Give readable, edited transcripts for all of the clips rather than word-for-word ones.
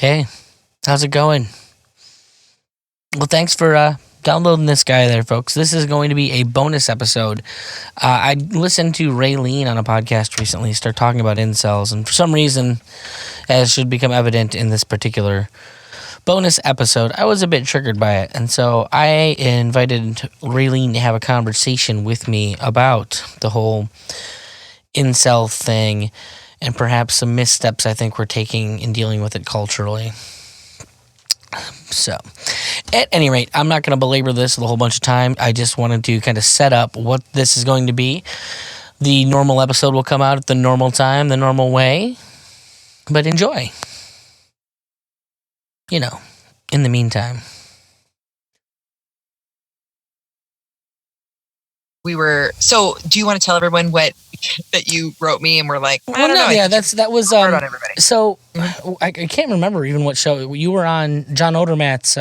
Hey, how's it going? Well, thanks for downloading this guy there, folks. This is going to be a bonus episode. I listened to Raylene on a podcast recently start talking about incels, and for some reason, as should become evident in this particular bonus episode, I was a bit triggered by it. And so I invited Raylene to have a conversation with me about the whole incel thing and perhaps some missteps I think we're taking in dealing with it culturally. So, at any rate, I'm not going to belabor this a whole bunch of time. I just wanted to kind of set up what this is going to be. The normal episode will come out at the normal time, the normal way. But enjoy. You know, in the meantime. So do you want to tell everyone that you wrote me and we're like, I don't know. Yeah, that was on everybody. So I can't remember even what show you were on. John Odermatt's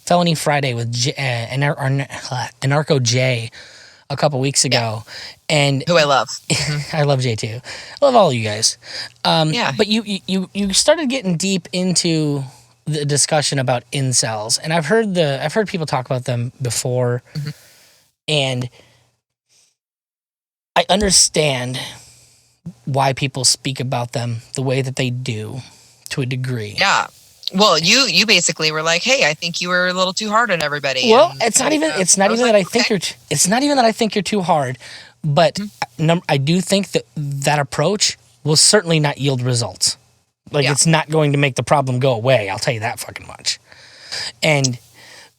Felony Friday with Anarcho Jay a couple weeks ago, and who I love. I love Jay too. I love all of you guys. But you started getting deep into the discussion about incels, and I've heard people talk about them before, and I understand why people speak about them the way that they do, to a degree. Yeah. Well, you basically were like, "Hey, I think you were a little too hard on everybody." Well, it's not even that I think you're too hard, but I do think that approach will certainly not yield results. It's not going to make the problem go away. I'll tell you that fucking much. And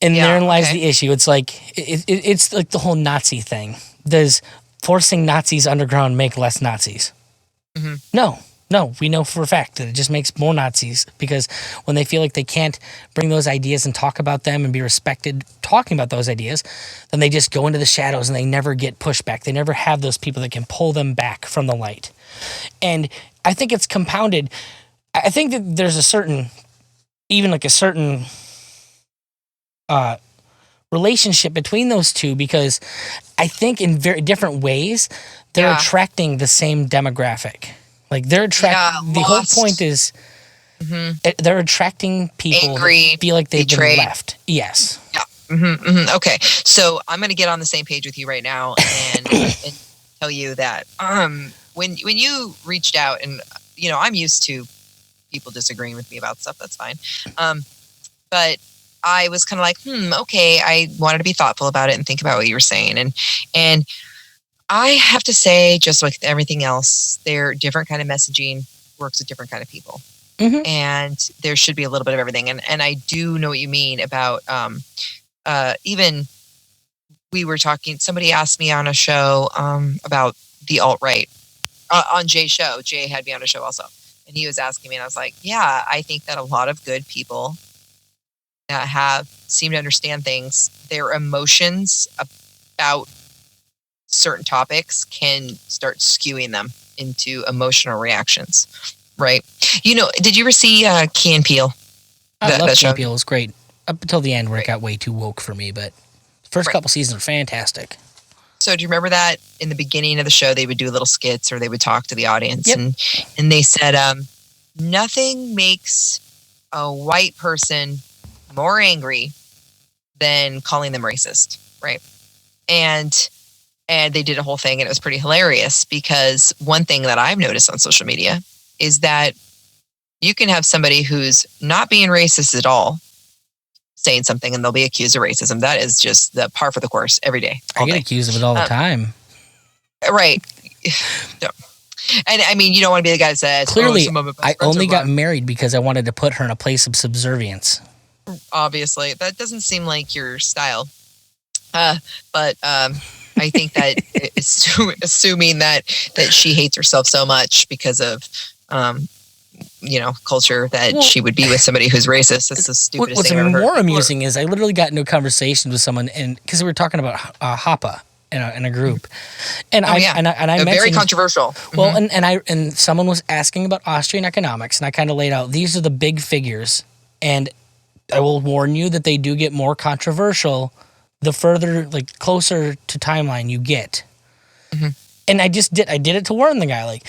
therein lies the issue. It's like it's like the whole Nazi thing. Does forcing Nazis underground make less Nazis? No, we know for a fact that it just makes more Nazis, because when they feel like they can't bring those ideas and talk about them and be respected talking about those ideas, then they just go into the shadows and they never get pushback. They never have those people that can pull them back from the light. And I think it's compounded. I think that there's a certain relationship between those two, because I think in very different ways they're attracting the same demographic. Like they're attracting. The whole point is they're attracing people angry, who feel like they've betrayed. been left. Yes. Yeah. Okay. So I'm going to get on the same page with you right now and tell you that when you reached out, and I'm used to people disagreeing with me about stuff. That's fine. But I was kind of like, okay. I wanted to be thoughtful about it and think about what you were saying. And I have to say, just like everything else, their different kind of messaging works with different kind of people. And there should be a little bit of everything. And I do know what you mean about, even we were talking, somebody asked me on a show, about the alt-right, on Jay's show. Jay had me on a show also. And he was asking me, and I was like, yeah, I think that a lot of good people that seem to understand things, their emotions about certain topics can start skewing them into emotional reactions, right? Did you ever see Key and Peele? I love Key and Peele. It was great up until the end, where it got way too woke for me, but the first couple seasons are fantastic. So do you remember that in the beginning of the show they would do little skits, or they would talk to the audience? Yep. And they said nothing makes a white person more angry than calling them racist, right? And they did a whole thing, and it was pretty hilarious, because one thing that I've noticed on social media is that you can have somebody who's not being racist at all saying something, and they'll be accused of racism. That is just the par for the course every day. I get accused of it all the time. Right. And I mean, you don't want to be the guy that says, clearly, I only got married because I wanted to put her in a place of subservience. Obviously, that doesn't seem like your style. But I think that assuming that she hates herself so much because of, culture, that she would be with somebody who's racist. It's the stupidest thing I've ever heard. What's more amusing is I literally got into a conversation with someone, and because we were talking about Hapa in a group, and I mentioned, very controversial. Well, and someone was asking about Austrian economics, and I kind of laid out, these are the big figures, and I will warn you that they do get more controversial the further, closer to timeline you get. And I did it to warn the guy,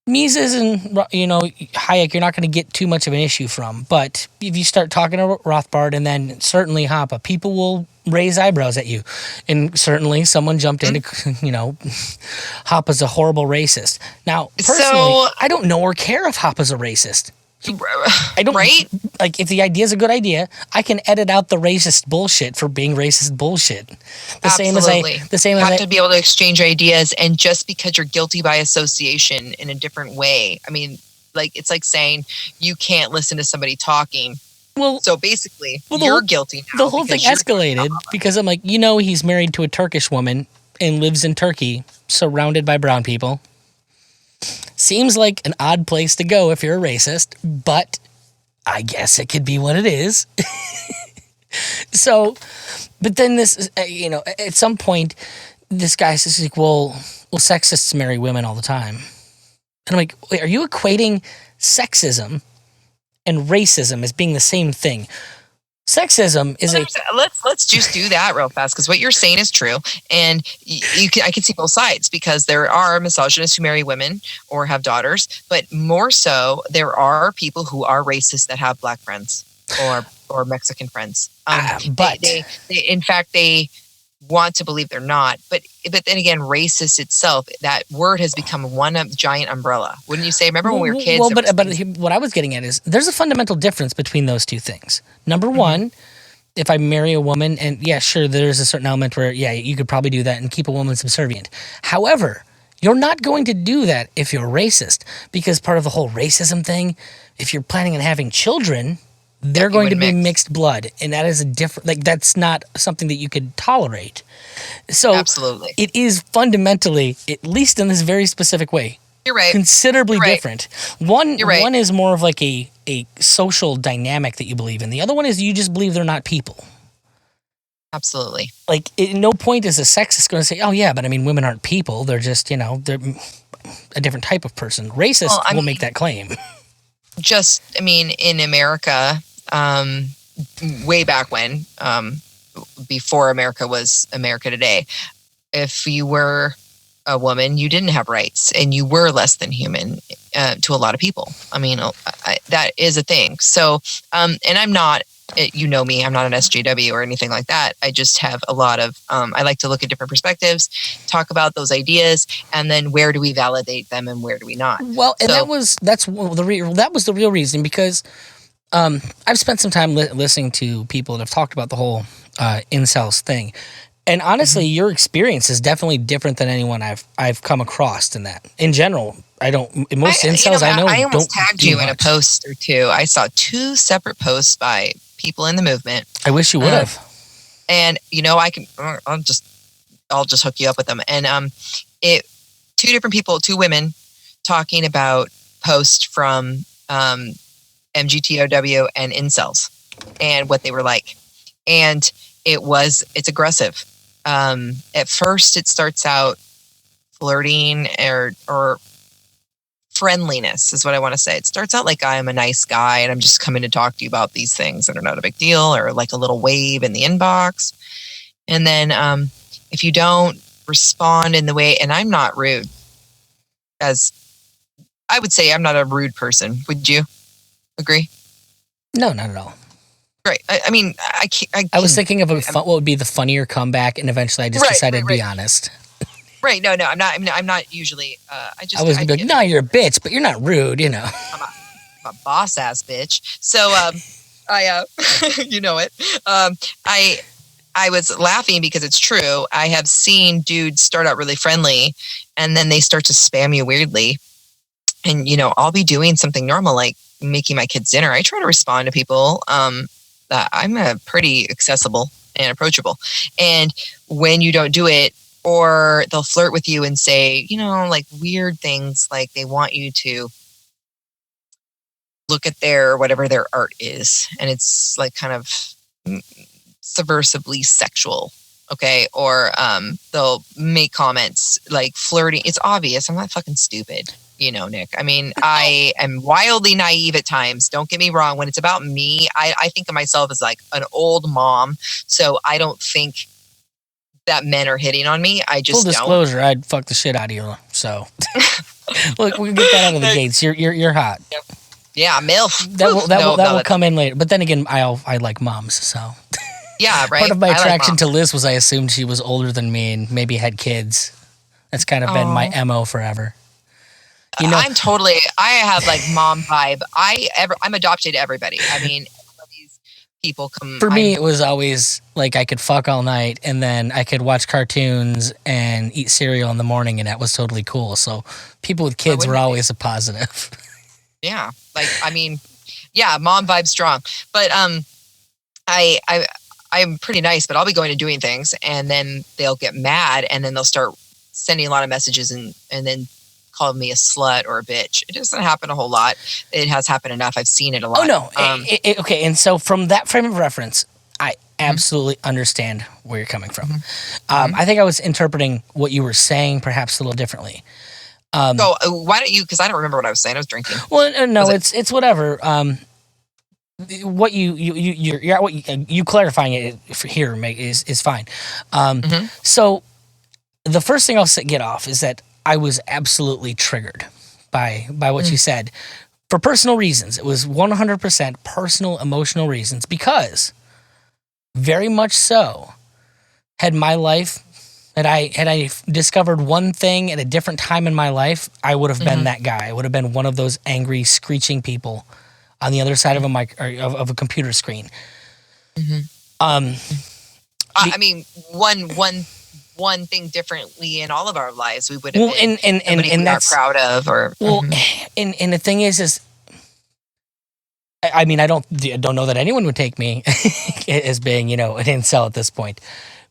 Mises and Hayek, you're not going to get too much of an issue from. But if you start talking to Rothbard and then certainly Hoppe, people will raise eyebrows at you. And certainly someone jumped into, Hoppe's a horrible racist. Now, personally, I don't know or care if Hoppe's a racist. I don't, right? Like, if the idea is a good idea, I can edit out the racist bullshit for being racist bullshit. The same as you have to be able to exchange ideas, and just because you're guilty by association in a different way. I mean, like, it's like saying you can't listen to somebody talking. Well, so basically, you're guilty now. The whole thing escalated because I'm like, he's married to a Turkish woman and lives in Turkey, surrounded by brown people. Seems like an odd place to go if you're a racist, but I guess it could be what it is. So, but then this, at some point, this guy says, like, well, sexists marry women all the time. And I'm like, wait, are you equating sexism and racism as being the same thing? Sexism is let's just do that real fast, because what you're saying is true, and I can see both sides, because there are misogynists who marry women or have daughters, but more so there are people who are racist that have black friends or Mexican friends. But they in fact they want to believe they're not, but then again, racist itself, that word has become one giant umbrella, wouldn't you say? Remember when we were kids? Well, but what I was getting at is there's a fundamental difference between those two things. Number one, if I marry a woman, and yeah, sure, there's a certain element where, yeah, you could probably do that and keep a woman subservient. However, you're not going to do that if you're racist, because part of the whole racism thing, if you're planning on having children, they're going to be mixed blood, and that is a different, that's not something that you could tolerate. So absolutely, it is fundamentally, at least in this very specific way, you're right, considerably different. One is more of like a social dynamic that you believe in. The other one is you just believe they're not people. Absolutely. Like, at no point is a sexist going to say, oh yeah, but I mean, women aren't people. They're just, they're a different type of person. Racist will make that claim. In America, way back when, before America was America today, if you were a woman, you didn't have rights, and you were less than human to a lot of people. I mean, that is a thing. So, and I'm not, me, I'm not an SJW or anything like that. I just have a lot of, I like to look at different perspectives, talk about those ideas, and then where do we validate them and where do we not? Well, and that was the real reason, because I've spent some time listening to people that have talked about the whole INCELS thing, and honestly, your experience is definitely different than anyone I've come across in that. In general, INCELs I know. I almost tagged you in a post or two. I saw 2 separate posts by people in the movement. I wish you would have. And I can. I'll just hook you up with them. And 2 different people, 2 women, talking about posts from MGTOW and INCELS and what they were like. And it's aggressive. At first it starts out flirting or friendliness is what I want to say. It starts out like, I'm a nice guy and I'm just coming to talk to you about these things that are not a big deal, or like a little wave in the inbox. And then if you don't respond in the way, and I'm not rude, as I would say I'm not a rude person. Would you agree? No, not at all. Right. I was thinking of what would be the funnier comeback, and eventually I just decided to be honest. Right. No, I'm not usually. I was gonna be like, no, you're a bitch, but you're not rude, I'm a boss ass bitch. So, I, you know it. I was laughing because it's true. I have seen dudes start out really friendly, and then they start to spam you weirdly. And I'll be doing something normal like making my kids dinner. I try to respond to people. I'm pretty accessible and approachable. And when you don't do it, or they'll flirt with you and say, like weird things, like they want you to look at whatever their art is. And it's like kind of subversively sexual. Okay. Or they'll make comments like flirting. It's obvious. I'm not fucking stupid. Nick. I mean, I am wildly naive at times. Don't get me wrong. When it's about me, I think of myself as like an old mom. So I don't think that men are hitting on me. I just Full disclosure, I'd fuck the shit out of you. So Look, we'll get that out of the gates. You're hot. Yeah, MILF. That will come in later. But then again, I like moms, so. Yeah, right. Part of my I like attraction moms. to Liz was I assumed she was older than me and maybe had kids. That's kind of been my MO forever. You know, I have like mom vibe. I'm adopted to everybody. I mean, these people come. For me, it was always like I could fuck all night and then I could watch cartoons and eat cereal in the morning, and that was totally cool. So people with kids were always a positive. Yeah, like I mean, yeah, mom vibe strong. But I'm pretty nice, but I'll be going and doing things, and then they'll get mad, and then they'll start sending a lot of messages, and then call me a slut or a bitch. It doesn't happen a whole lot. It has happened enough. I've seen it a lot. Oh no. Okay, and so from that frame of reference, I absolutely understand where you're coming from. I think I was interpreting what you were saying perhaps a little differently. So why don't you? Because I don't remember what I was saying. I was drinking. Well, no, it's whatever. What you clarifying it for here is fine. So the first thing I'll get off is that I was absolutely triggered by what you said for personal reasons. It was 100% personal, emotional reasons, because very much so had I discovered one thing at a different time in my life, I would have been that guy. I would have been one of those angry, screeching people on the other side of a computer screen. I mean, one thing differently in all of our lives, we would have been and that's proud of. Or and the thing is, I mean, I don't know that anyone would take me as being, an incel at this point,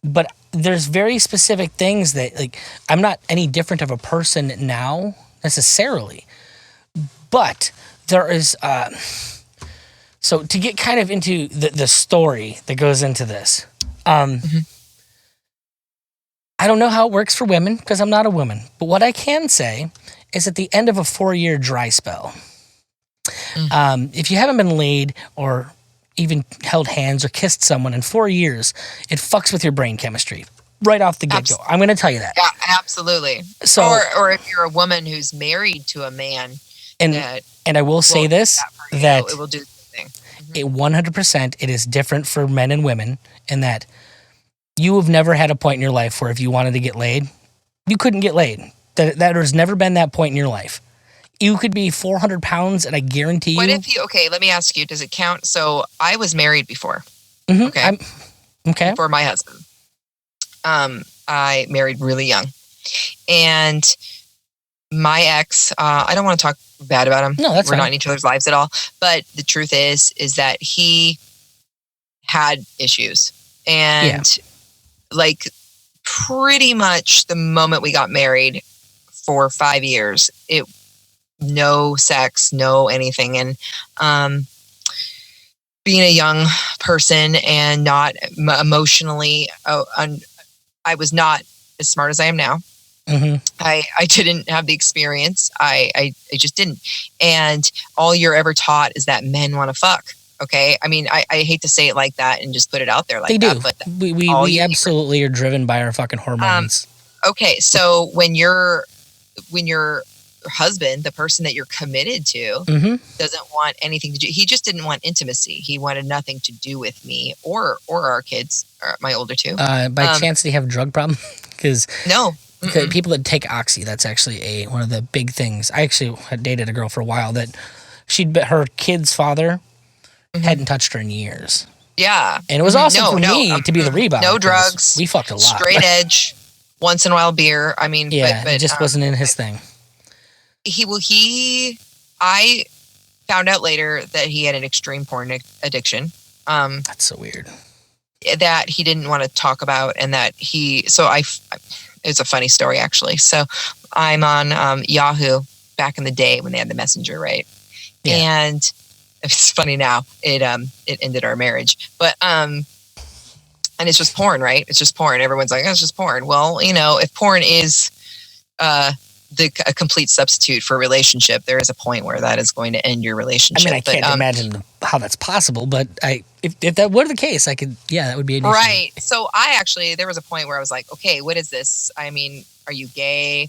but there's very specific things that, like, I'm not any different of a person now necessarily, but there is. So to get kind of into the story that goes into this, I don't know how it works for women because I'm not a woman. But what I can say is at the end of a 4-year dry spell, if you haven't been laid or even held hands or kissed someone in 4 years, it fucks with your brain chemistry right off the get-go. I'm going to tell you that. Yeah, absolutely. So, or if you're a woman who's married to a man, and I will say this, that it will do the thing. It 100%, it is different for men and women in that you have never had a point in your life where if you wanted to get laid, you couldn't get laid. That has never been that point in your life. You could be 400 pounds, and I guarantee you. What if you? Okay, let me ask you. Does it count? So I was married before. Okay. Okay. For my husband, I married really young, and my ex. I don't want to talk bad about him. No, that's we're fine. not in each other's lives at all. But the truth is that he had issues, and like pretty much the moment we got married for 5 years, no sex, no anything. And being a young person and not emotionally, I was not as smart as I am now. I didn't have the experience. I just didn't. And all you're ever taught is that men want to fuck. Okay. I mean, I hate to say it like that and just put it out there like they that. do. But we absolutely are driven by our fucking hormones. Okay. So when your husband, the person that you're committed to, doesn't want anything to do, he just didn't want intimacy. He wanted nothing to do with me or our kids, or my older two. By chance, do you have a drug problem? Because no. People that take Oxy, that's actually one of the big things. I actually had dated a girl for a while that her kid's father hadn't touched her in years. Yeah. And it was awesome for me to be the rebound. No drugs. We fucked a lot. Straight edge. Once in a while beer. I mean, yeah, but it just wasn't in his thing. I found out later that he had an extreme porn addiction. That's so weird. That he didn't want to talk about, and that it's a funny story actually. So I'm on Yahoo back in the day when they had the Messenger, right? Yeah. And it's funny now. It ended our marriage, but and it's just porn, right? It's just porn. Everyone's like, oh, it's just porn. Well, if porn is a complete substitute for a relationship, there is a point where that is going to end your relationship. I mean, I can't imagine how that's possible, but if that were the case, that would be an issue. Right. So there was a point where I was like, okay, what is this? I mean, are you gay?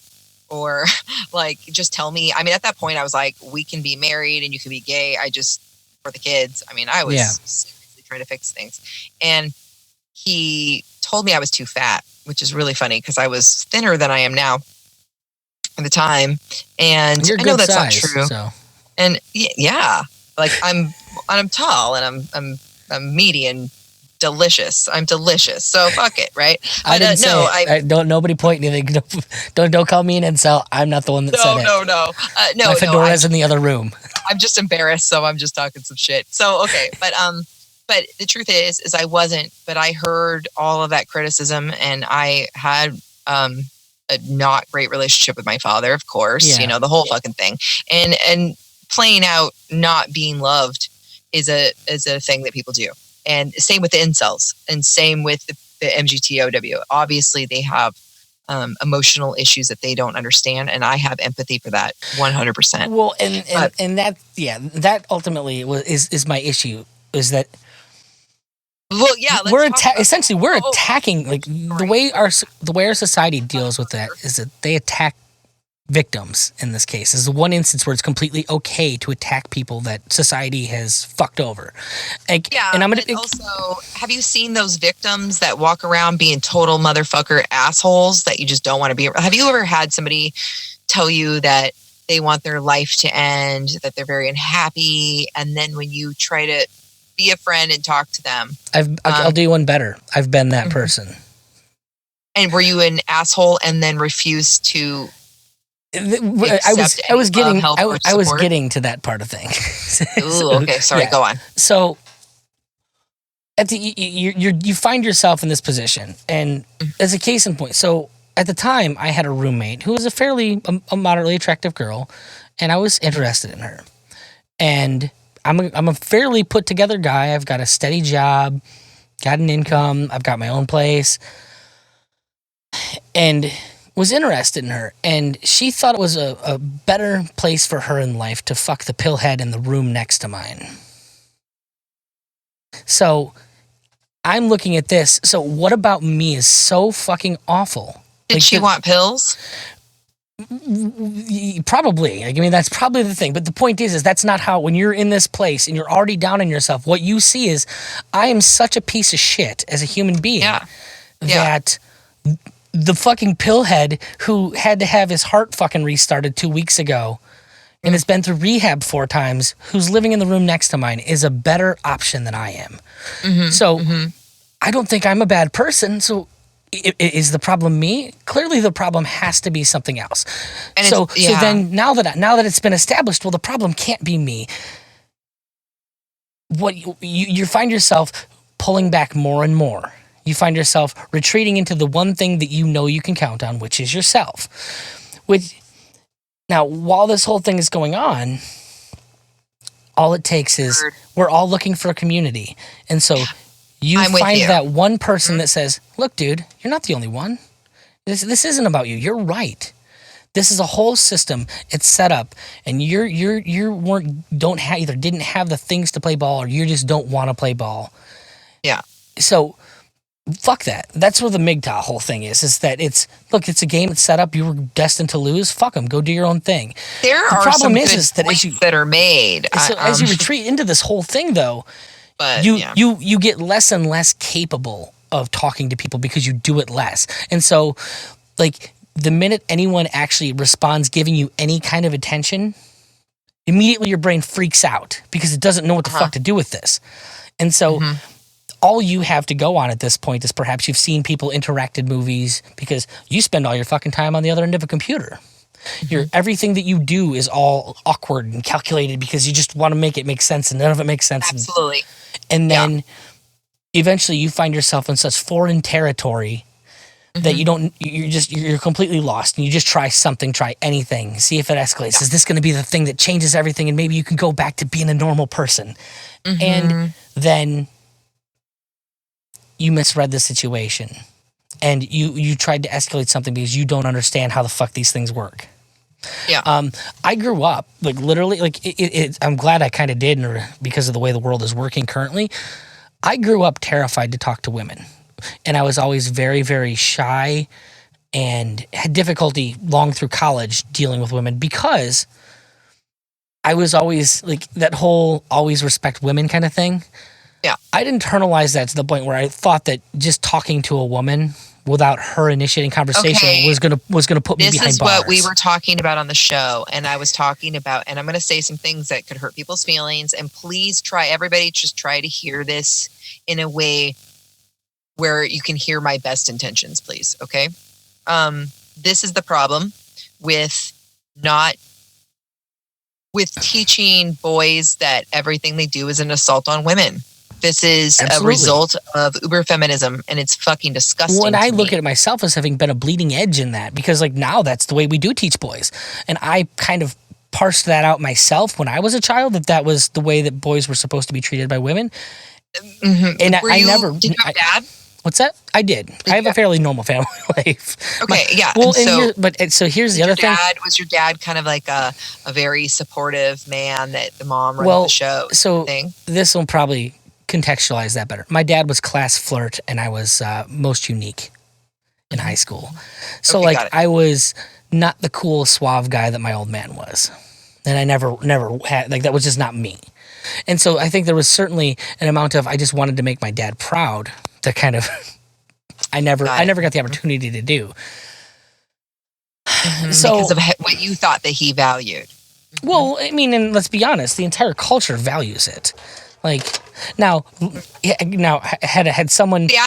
or like just tell me. I mean, at that point I was like, we can be married and you can be gay. I just, for the kids. I mean, I was seriously trying to fix things. And he told me I was too fat, which is really funny because I was thinner than I am now at the time. And I know that's not true. So. And yeah, like I'm tall and I'm meaty and delicious. I'm delicious. So fuck it, right? I didn't say it. Don't nobody point anything. Don't call me an incel. I'm not the one that said it. No. My fedora's in the other room. I'm just embarrassed, so I'm just talking some shit. So okay, but the truth is I wasn't. But I heard all of that criticism, and I had a not great relationship with my father, of course. You know, the whole fucking thing, and playing out not being loved is a thing that people do. And same with the incels, and same with the MGTOW. Obviously, they have emotional issues that they don't understand, and I have empathy for that 100%. Well, and that ultimately is my issue, is that. Well, yeah, we're attacking like the way our society deals with that is that they attack victims. In this case, is the one instance where it's completely okay to attack people that society has fucked over. Like, and also, have you seen those victims that walk around being total motherfucker assholes that you just don't want to be? Have you ever had somebody tell you that they want their life to end, that they're very unhappy, and then when you try to be a friend and talk to them, I'll do one better. I've been that person. And were you an asshole and then refused to? I was getting to that part of things. Ooh, okay, sorry, go on. So you find yourself in this position, and as a case in point, so at the time I had a roommate who was a moderately attractive girl, and I was interested in her. And I'm a fairly put together guy. I've got a steady job, got an income, I've got my own place, and was interested in her, and she thought it was a better place for her in life to fuck the pillhead in the room next to mine. So I'm looking at this. So what about me is so fucking awful? Did she want pills? Probably. I mean, that's probably the thing. But the point is that's not how, when you're in this place and you're already down on yourself, what you see is I am such a piece of shit as a human being that the fucking pillhead who had to have his heart fucking restarted 2 weeks ago and has been through rehab 4 times, who's living in the room next to mine, is a better option than I am. I don't think I'm a bad person. So is the problem me? Clearly the problem has to be something else. And so then now that it's been established, well, the problem can't be me. What you find yourself pulling back more and more. You find yourself retreating into the one thing that you know you can count on, which is yourself. Now, while this whole thing is going on, all it takes is we're all looking for a community. And so you find that one person that says, look, dude, you're not the only one. This isn't about you. You're right. This is a whole system. It's set up, and you either didn't have the things to play ball, or you just don't want to play ball. Yeah. So fuck that. That's where the MGTOW whole thing is that it's a game that's set up. You were destined to lose. Fuck them. Go do your own thing. There are some good points that are made. So as you retreat into this whole thing, though, you get less and less capable of talking to people because you do it less. And so, like, the minute anyone actually responds giving you any kind of attention, immediately your brain freaks out because it doesn't know what the fuck to do with this. And so all you have to go on at this point is perhaps you've seen people interact in movies, because you spend all your fucking time on the other end of a computer. Everything that you do is all awkward and calculated because you just want to make it make sense, and none of it makes sense. Absolutely. And then eventually you find yourself in such foreign territory that you're completely lost, and you just try anything, see if it escalates. Is this going to be the thing that changes everything, and maybe you can go back to being a normal person? And then you misread the situation, and you tried to escalate something because you don't understand how the fuck these things work. I grew up literally I'm glad I kind of did, because of the way the world is working currently. I grew up terrified to talk to women, and I was always very, very shy and had difficulty long through college dealing with women because I was always like that whole always respect women kind of thing. Yeah. I'd internalized that to the point where I thought that just talking to a woman without her initiating conversation was gonna put me behind bars. This is what we were talking about on the show, and I was talking about, and I'm going to say some things that could hurt people's feelings, and please everybody just try to hear this in a way where you can hear my best intentions, please. Okay. This is the problem with teaching boys that everything they do is an assault on women. This is a result of uber feminism, and it's fucking disgusting. When I look at it myself as having been a bleeding edge in that, because like now that's the way we do teach boys, and I kind of parsed that out myself when I was a child, that was the way that boys were supposed to be treated by women. Mm-hmm. And did you have a dad? What's that? I did. I have a fairly normal family life. Okay, yeah. Well, so here's the other thing. Was your dad kind of like a very supportive man that the mom runs the show? So this will probably contextualize that better. My dad was class flirt, and I was most unique in high school. So I was not the cool suave guy that my old man was, and I never had that was just not me. And so I think there was certainly an amount of I just wanted to make my dad proud. To kind of, I never got the opportunity to do. So because of what you thought that he valued. Well, I mean, and let's be honest, the entire culture values it. Like now had someone. See,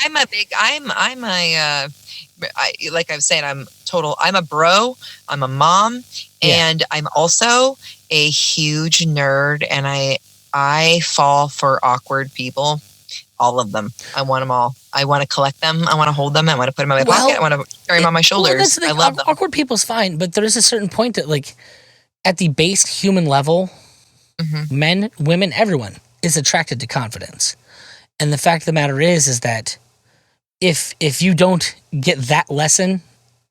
like I was saying, I'm a bro, I'm a mom, and I'm also a huge nerd, and I fall for awkward people. All of them. I want them all. I want to collect them. I want to hold them. I want to put them in my pocket. I want to carry them on my shoulders. I love them. Awkward people's fine, but there is a certain point that, like, at the base human level, men, women, everyone is attracted to confidence. And the fact of the matter is that if you don't get that lesson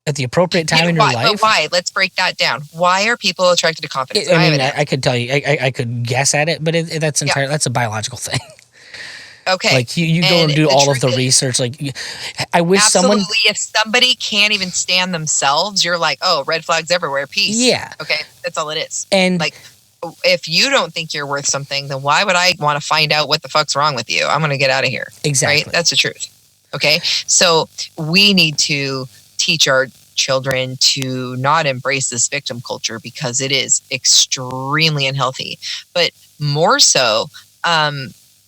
at the appropriate time in your life. But why? Let's break that down. Why are people attracted to confidence? I could tell you. I could guess at it, but that's entirely that's a biological thing. Okay. Like you go and do all of the research. Like I wish absolutely, if somebody can't even stand themselves, you're like, oh, red flags everywhere. Peace. Yeah. Okay. That's all it is. And like, if you don't think you're worth something, then why would I want to find out what the fuck's wrong with you? I'm going to get out of here. Exactly. Right? That's the truth. Okay. So we need to teach our children to not embrace this victim culture because it is extremely unhealthy, but more so,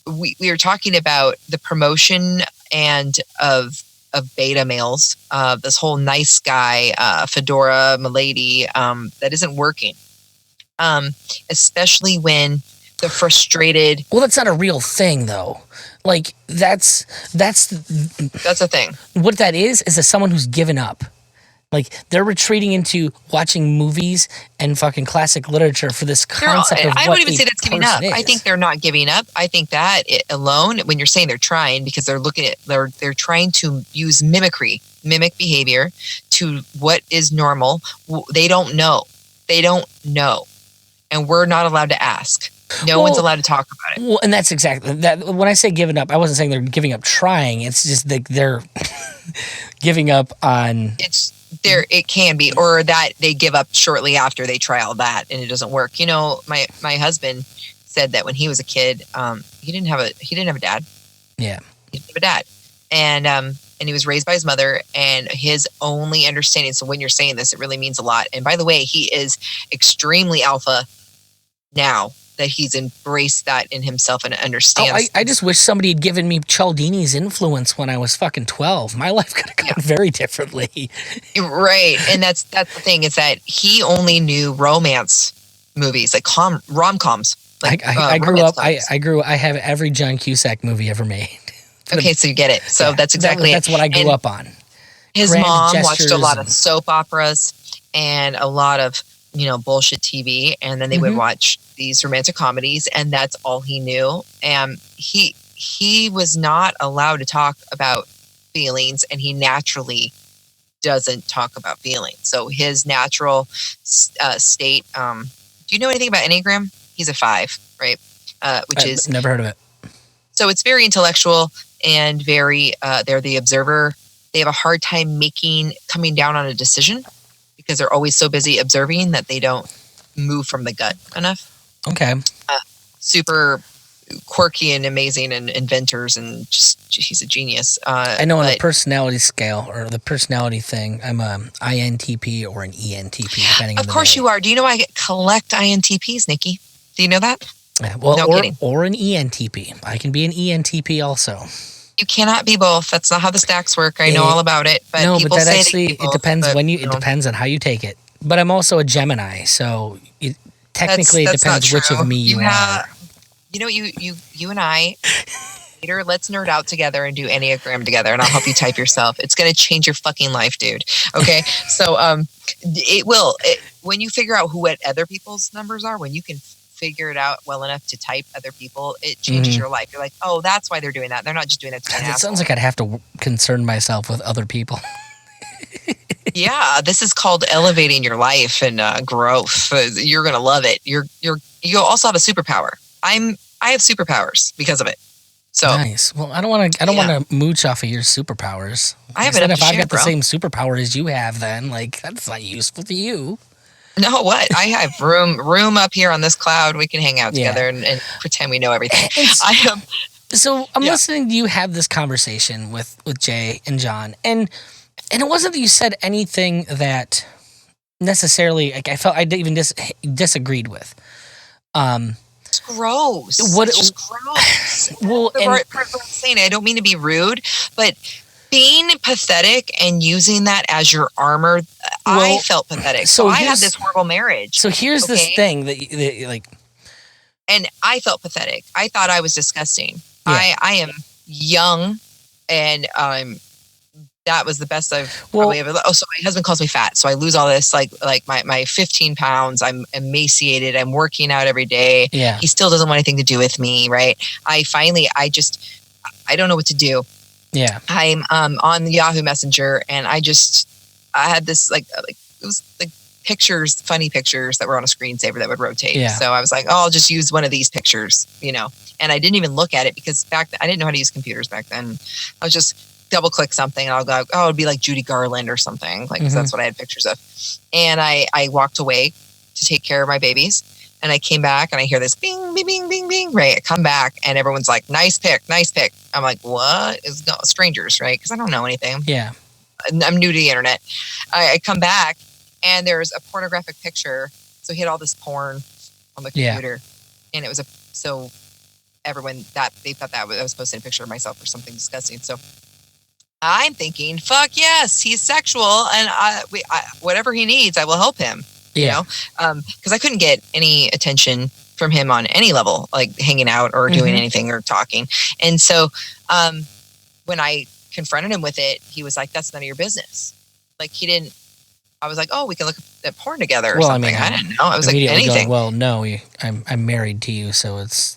we were talking about the promotion and of beta males, this whole nice guy, fedora, milady, that isn't working. Especially when the frustrated. Well, that's not a real thing, though. Like that's a thing. What that is someone who's given up. Like they're retreating into watching movies and fucking classic literature for this concept of. I wouldn't even say that's giving up. Is. I think they're not giving up. I think that alone, when you're saying they're trying, because they're looking at they're trying to use mimic behavior to what is normal. They don't know. They don't know, and we're not allowed to ask. No one's allowed to talk about it. Well, and that's exactly that. When I say giving up, I wasn't saying they're giving up trying. It's just they're giving up on. It can be, or that they give up shortly after they try all that and it doesn't work. You know, my husband said that when he was a kid, he didn't have a dad. Yeah, he didn't have a dad, and he was raised by his mother. And his only understanding. So when you're saying this, it really means a lot. And by the way, he is extremely alpha now. That he's embraced that in himself and understands. I just wish somebody had given me Cialdini's influence when I was fucking 12. My life could have gone very differently. Right. And that's the thing, is that he only knew romance movies, like rom-coms. Like, I grew up, I have every John Cusack movie ever made. Okay, so you get it. So that's exactly that's what I grew up on. His mom watched a lot of soap operas and a lot of, bullshit TV, and then they would watch these romantic comedies, and that's all he knew. And he was not allowed to talk about feelings, and he naturally doesn't talk about feelings. So his natural state. Do you know anything about Enneagram? He's a 5, right? Which is never heard of it. So it's very intellectual and very. They're the observer they have a hard time coming down on a decision because they're always so busy observing that they don't move from the gut enough. Okay. Super quirky and amazing and inventors, and just he's a genius. I know on a personality scale or the personality thing, I'm a INTP or an ENTP, depending on the Of course day. you are. Do you know I collect INTPs, Nikki? Do you know that? Yeah, well, No kidding. Or an ENTP. I can be an ENTP also. You cannot be both. That's not how the stacks work. I know all about it. But no, people but that say actually it depends it depends on how you take it. But I'm also a Gemini, so technically it depends which of me you are. You know, you and I, Peter, let's nerd out together and do Enneagram together, and I'll help you type yourself. It's going to change your fucking life, dude. Okay? So it will. When you figure out what other people's numbers are, when you can figure it out well enough to type other people, it changes your life. You're like, oh, that's why they're doing that. They're not just doing that to an asshole. It sounds like I'd have to concern myself with other people. Yeah, this is called elevating your life and growth. You're gonna love it. You'll also have a superpower. I have superpowers because of it. So nice. Well, I don't want to mooch off of your superpowers. I have it. If I've got the same superpower as you have, then that's not useful to you. No, what? I have room up here on this cloud. We can hang out together and pretend we know everything. So I'm listening to you have this conversation with Jay and John, and it wasn't that you said anything that necessarily I felt I even disagreed with. It's gross. It's just gross. Well, I'm saying, I don't mean to be rude, but being pathetic and using that as your armor, I felt pathetic. So I had this horrible marriage. So here's this thing that like, and I felt pathetic. I thought I was disgusting. Yeah. I am young, and that was the best I've probably ever. Oh, so my husband calls me fat, so I lose all this like my 15 pounds. I'm emaciated. I'm working out every day. Yeah. He still doesn't want anything to do with me. Right. I don't know what to do. Yeah. I'm on the Yahoo Messenger, and I had this like it was like pictures, funny pictures that were on a screensaver that would rotate. Yeah. So I was like, oh, I'll just use one of these pictures, and I didn't even look at it because back then I didn't know how to use computers back then. I was just double click something and I'll go, oh, it'd be like Judy Garland or something. Like, that's what I had pictures of. And I walked away to take care of my babies. And I came back and I hear this bing, bing, bing, bing, bing. Right. I come back and everyone's like, nice pic, nice pic. I'm like, what? It's strangers, right? Because I don't know anything. Yeah. I'm new to the internet. I come back and there's a pornographic picture. So he had all this porn on the computer. And it was so everyone they thought that I was posting a picture of myself or something disgusting. So I'm thinking, fuck yes, he's sexual, and whatever he needs, I will help him. Yeah. Because I couldn't get any attention from him on any level, like hanging out or doing anything or talking. And so when I confronted him with it, he was like, that's none of your business. Like I was like, oh, we can look at porn together or something. I didn't know. I was like, anything. Going, well, no, I'm married to you, so it's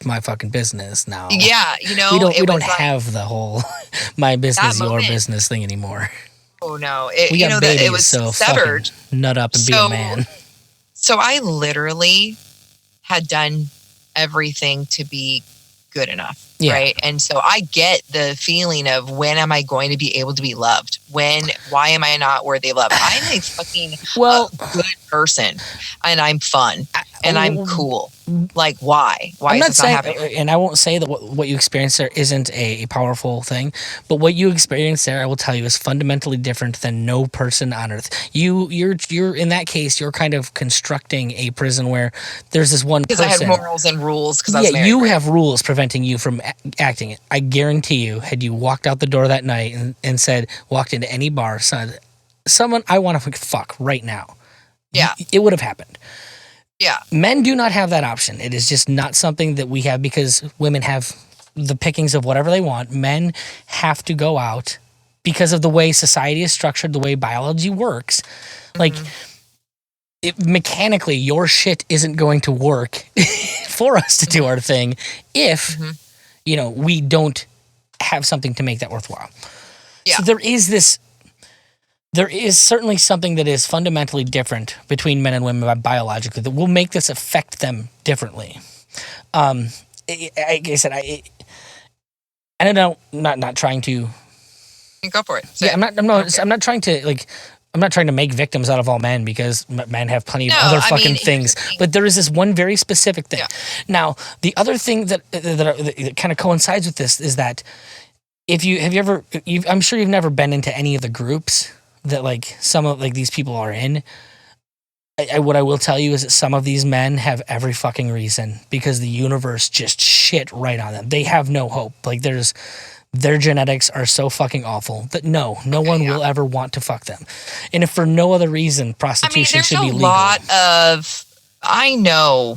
my fucking business now. Yeah, we don't have the whole my business, your business thing anymore. Oh no, we got babies, it was so severed. Nut up and be a man. So I literally had done everything to be good enough, right? And so I get the feeling of, when am I going to be able to be loved? Why am I not worthy of love? I'm a fucking good person, and I'm fun, and I'm cool. Like, why? Why is this not happening? And I won't say that what you experienced there isn't a powerful thing, but what you experienced there, I will tell you, is fundamentally different than no person on earth. You're in that case, you're kind of constructing a prison where there's this one person. Because I had morals and rules. Because I was married, you have rules preventing you from acting it. I guarantee you, had you walked out the door that night and walked into any bar, said, someone I want to fuck right now. Yeah, it would have happened. Yeah. Men do not have that option. It is just not something that we have, because women have the pickings of whatever they want. Men have to go out because of the way society is structured, the way biology works. Like, mechanically, your shit isn't going to work for us to do our thing if, we don't have something to make that worthwhile. Yeah. So there is certainly something that is fundamentally different between men and women biologically that will make this affect them differently. Like I said, I don't know, not trying to Go for it. Yeah, I'm not trying to make victims out of all men, because men have plenty of other fucking things. But there is this one very specific thing. Yeah. Now, the other thing that kind of coincides with this is that I'm sure you've never been into any of the groups that like some of like these people are in. What I will tell you is that some of these men have every fucking reason, because the universe just shit right on them. They have no hope. Like their genetics are so fucking awful that no one will ever want to fuck them. And if for no other reason, prostitution should be legal. I know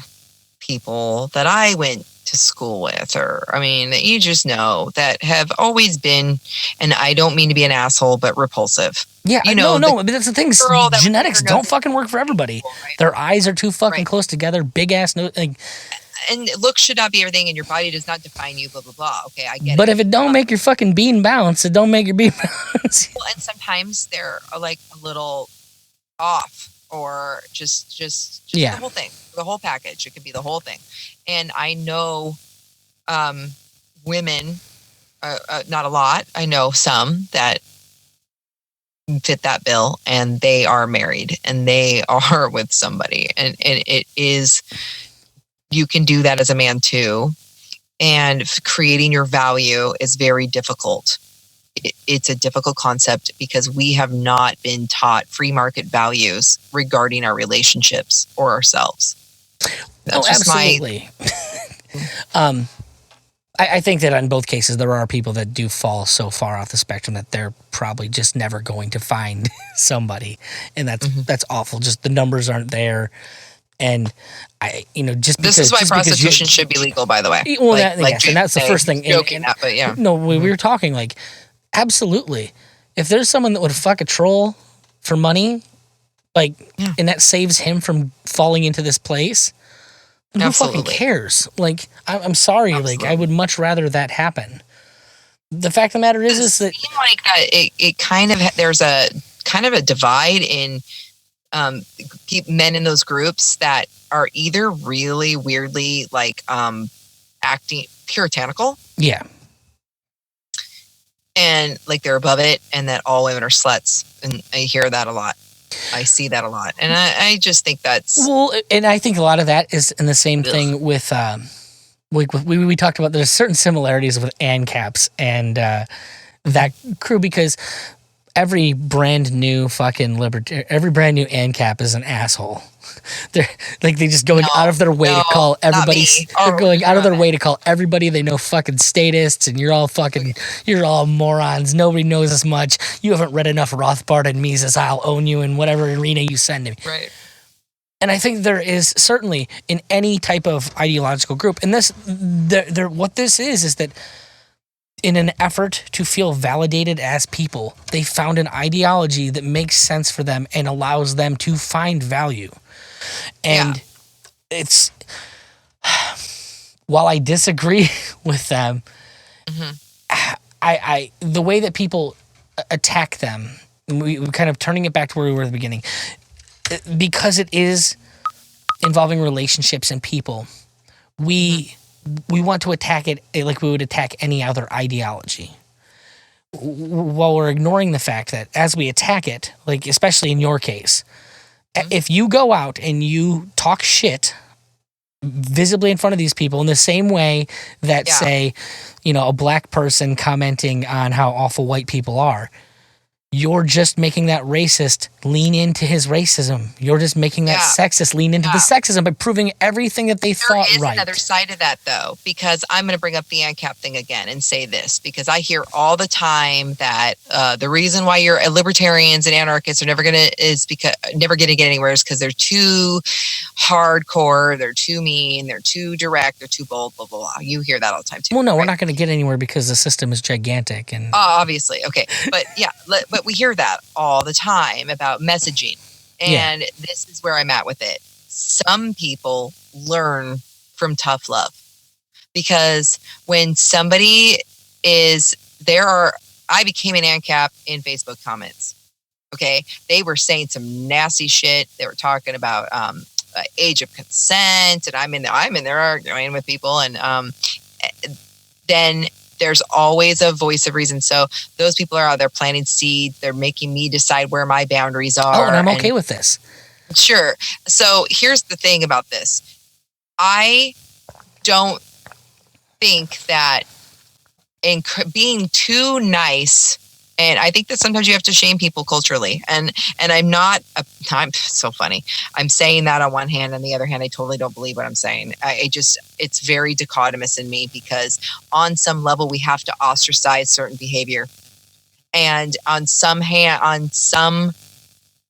people that I went to school with, that you just know, that have always been, and I don't mean to be an asshole, but repulsive. Yeah, no, but that's the thing. Genetics don't fucking work for everybody. Right? Their eyes are too fucking close together, big ass nose. And looks should not be everything, and your body does not define you, blah, blah, blah. Okay, I get it. But if it don't make your fucking bean bounce, it don't make your bean bounce. Well, and sometimes they're like a little off, or just the whole thing, the whole package. It could be the whole thing. And I know women, not a lot, I know some that fit that bill, and they are married, and they are with somebody. And it is... You can do that as a man too. And creating your value is very difficult. It's a difficult concept because we have not been taught free market values regarding our relationships or ourselves. That's absolutely. I think that in both cases, there are people that do fall so far off the spectrum that they're probably just never going to find somebody. And that's awful. Just the numbers aren't there. And this is why prostitution should be legal, by the way. Well, yes, and that's the first thing. But yeah. No, we were talking like, absolutely. If there's someone that would fuck a troll for money, and that saves him from falling into this place, who fucking cares? Like, I'm sorry. Absolutely. Like, I would much rather that happen. The fact of the matter is that it kind of there's a kind of a divide in. Men in those groups that are either really weirdly acting puritanical, and like they're above it, and that all women are sluts, and I hear that a lot. I see that a lot, and I just think that's and I think a lot of that is in the same thing with we talked about. There's certain similarities with ANCAPs and that crew, because every brand new ANCAP is an asshole. They're like, they just going out of their way to call everybody. They're going out of their way to call everybody they know fucking statists, and you're all morons. Nobody knows as much. You haven't read enough Rothbard and Mises. I'll own you in whatever arena you send me. Right. And I think there is certainly in any type of ideological group, and what this is that, in an effort to feel validated as people, they found an ideology that makes sense for them and allows them to find value. And it's, while I disagree with them, I the way that people attack them, we kind of turning it back to where we were at the beginning, because it is involving relationships and people, we want to attack it like we would attack any other ideology, while we're ignoring the fact that as we attack it, like especially in your case, if you go out and you talk shit visibly in front of these people in the same way that say, a black person commenting on how awful white people are, you're just making that racist lean into his racism. You're just making that sexist lean into the sexism by proving everything that they thought right. There is another side of that, though, because I'm going to bring up the ANCAP thing again and say this, because I hear all the time that the reason why you're libertarians and anarchists are never going to get anywhere is because they're too hardcore, they're too mean, they're too direct, they're too bold, blah, blah, blah. You hear that all the time, too. Well, no, we're not going to get anywhere because the system is gigantic. And obviously. Okay. But but we hear that all the time about messaging. And this is where I'm at with it. Some people learn from tough love, because when somebody I became an ANCAP in Facebook comments. Okay. They were saying some nasty shit. They were talking about age of consent, and I'm in there arguing with people. And then there's always a voice of reason. So those people are out there planting seed. They're making me decide where my boundaries are. Oh, and I'm okay with this. Sure. So here's the thing about this. I don't think that being too nice, and I think that sometimes you have to shame people culturally. And I'm so funny. I'm saying that on one hand, on the other hand, I totally don't believe what I'm saying. It's very dichotomous in me, because on some level we have to ostracize certain behavior. And on some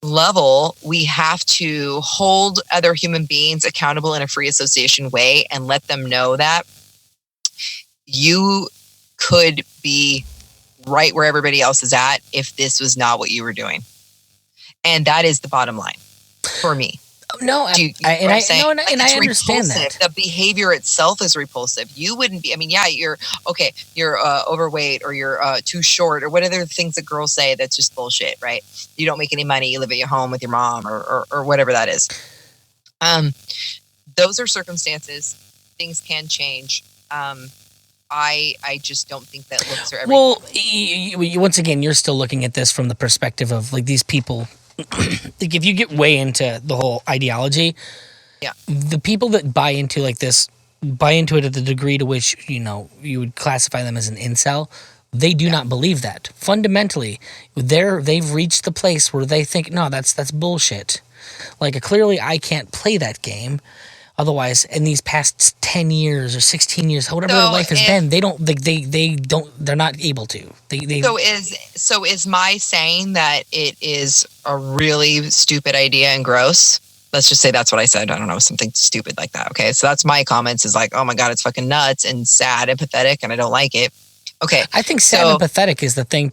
level, we have to hold other human beings accountable in a free association way and let them know that you could be right where everybody else is at if this was not what you were doing. And that is the bottom line for me. No, I understand that. The behavior itself is repulsive. You wouldn't be, you're overweight, or you're too short, or whatever the things that girls say that's just bullshit, right? You don't make any money, you live at your home with your mom, or whatever that is. Those are circumstances. Things can change. I just don't think that looks are everything. Well, once again, you're still looking at this from the perspective of like these people. Like if you get way into the whole ideology, the people that buy into it at the degree to which you would classify them as an incel. They do not believe that. Fundamentally, they've reached the place where they think, no, that's bullshit. Like clearly, I can't play that game. Otherwise, in these past 10 years or 16 years, whatever their life has been, they're not able to. So is my saying that it is a really stupid idea and gross? Let's just say that's what I said. I don't know, something stupid like that. Okay, so that's my comments, is like, oh my God, it's fucking nuts and sad and pathetic, and I don't like it. Okay. I think sad and pathetic is the thing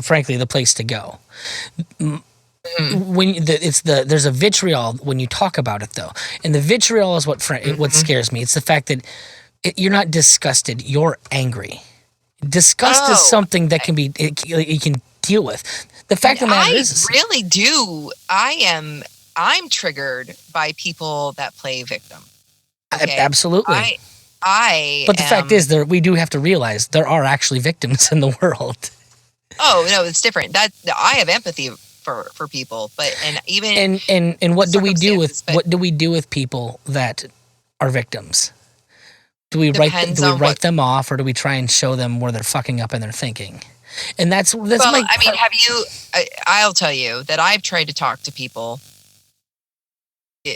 frankly, the place to go. When there's a vitriol when you talk about it, though, and the vitriol is what scares me. It's the fact that you're not disgusted, you're angry. Disgust is something that you can deal with. The fact of the matter is, really do. I'm triggered by people that play victim. Okay? Absolutely. But the fact is, we do have to realize there are actually victims in the world. Oh no, it's different. That I have empathy for people, but and what do we do with people that are victims? Do we write them off, or do we try and show them where they're fucking up in their thinking? And that's I'll tell you that I've tried to talk to people,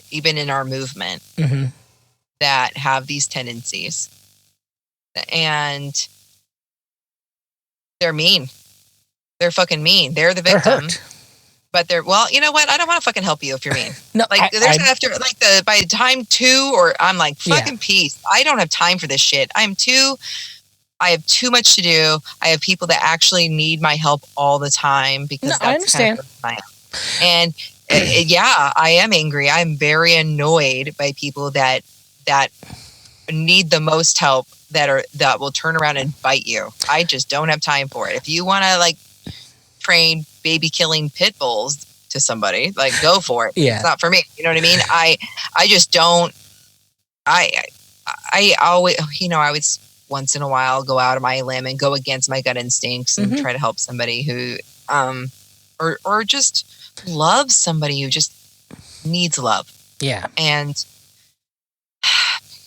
even in our movement, that have these tendencies, and they're mean. They're fucking mean. They're the victim. But you know what? I don't want to fucking help you if you're mean. No, by the time 2, or I'm like, fucking peace. I don't have time for this shit. I have too much to do. I have people that actually need my help all the time, because that's I understand. And I am angry. I'm very annoyed by people that need the most help, that will turn around and bite you. I just don't have time for it. If you want to train baby killing pit bulls to somebody, go for it. It's not for me. You know what I mean? I just don't. I always, I would once in a while go out of my limb and go against my gut instincts and try to help somebody who, or just love somebody who just needs love. Yeah. And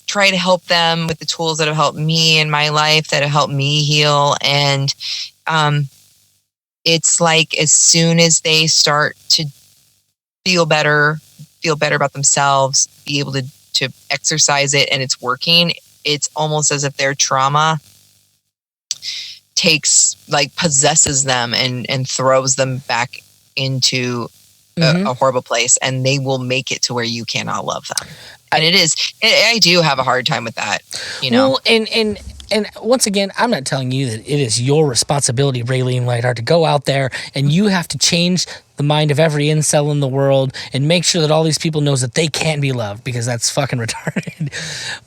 try to help them with the tools that have helped me in my life, that have helped me heal. And, it's like as soon as they start to feel better about themselves, be able to exercise it, and it's working, it's almost as if their trauma possesses them and throws them back into a horrible place, and they will make it to where you cannot love them. And I do have a hard time with that, Well, and once again, I'm not telling you that it is your responsibility, Raylene Lightheart, to go out there and you have to change the mind of every incel in the world and make sure that all these people knows that they can't be loved, because that's fucking retarded.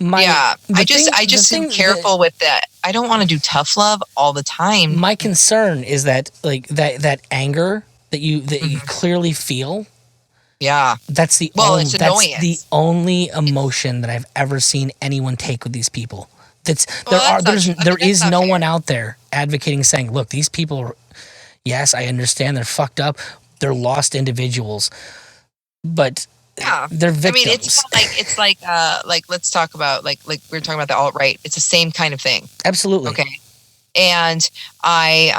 I just am careful with that. I don't want to do tough love all the time. My concern is that that anger that you clearly feel. Yeah, that's the only emotion that I've ever seen anyone take with these people. There is no fair. one out there advocating saying, look, these people, yes, I understand they're fucked up, they're lost individuals, but they're victims. I mean, it's like let's talk about like we were talking about the alt-right. It's the same kind of thing. Absolutely. Okay. And my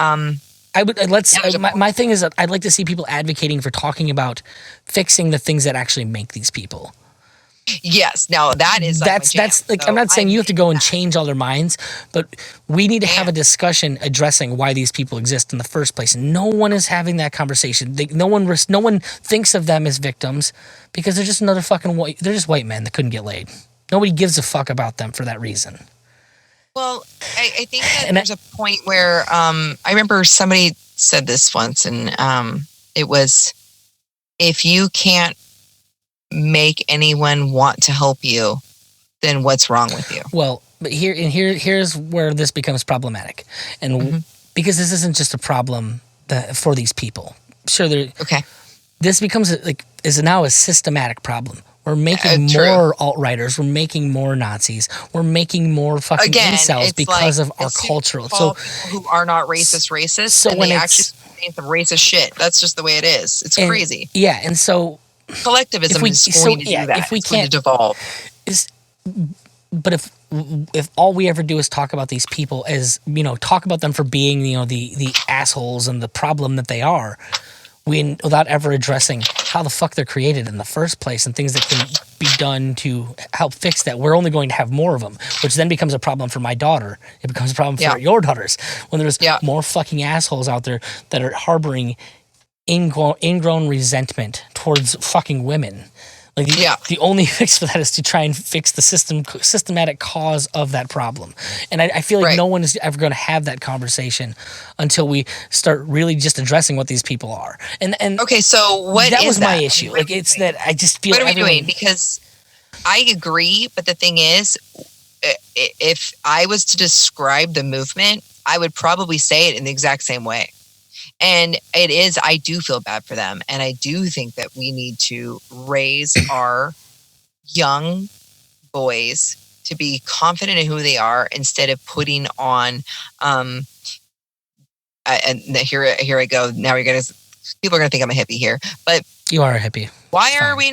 thing is that I'd like to see people advocating for talking about fixing the things that actually make these people. Yes. Now that is like that's like, I'm not saying you have to go and change all their minds, but we need to have a discussion addressing why these people exist in the first place. No one is having that conversation. No one thinks of them as victims because they're just another fucking they're just white men that couldn't get laid. Nobody gives a fuck about them for that reason. Well, I think that there's a point where I remember somebody said this once, and it was, if you can't make anyone want to help you, then what's wrong with you? Well, but here's where this becomes problematic, and because this isn't just a problem for these people. Sure, this becomes is now a systematic problem. We're making more alt-righters. We're making more Nazis. We're making more fucking incels because of our cultural. So people who are not racist. So when they actually say some racist shit, that's just the way it is. It's crazy. Yeah, and so collectivism is going to do that. If we it's going can't to devolve. But if all we ever do is talk about these people as, talk about them for being, the assholes and the problem that they are, without ever addressing how the fuck they're created in the first place and things that can be done to help fix that, we're only going to have more of them, which then becomes a problem for my daughter. It becomes a problem for your daughters when there's more fucking assholes out there that are harboring ingrown resentment towards fucking women. Like the only fix for that is to try and fix the systematic cause of that problem. And I feel like no one is ever going to have that conversation until we start really just addressing what these people are. And okay, so that was my issue. Like it's that I just feel. What are we doing? Because I agree, but the thing is, if I was to describe the movement, I would probably say it in the exact same way. And I do feel bad for them. And I do think that we need to raise our young boys to be confident in who they are instead of putting on, and here I go. Now people are going to think I'm a hippie here, but you are a hippie. Why are we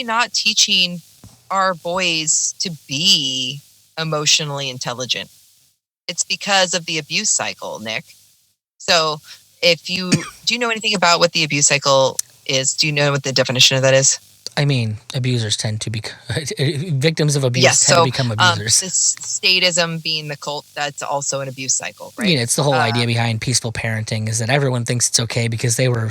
not teaching our boys to be emotionally intelligent? It's because of the abuse cycle, Nick. So do you know anything about what the abuse cycle is? Do you know what the definition of that is? I mean, abusers tend to be victims of abuse tend to become abusers. Statism being the cult, that's also an abuse cycle, right? It's the whole idea behind peaceful parenting is that everyone thinks it's okay because they were,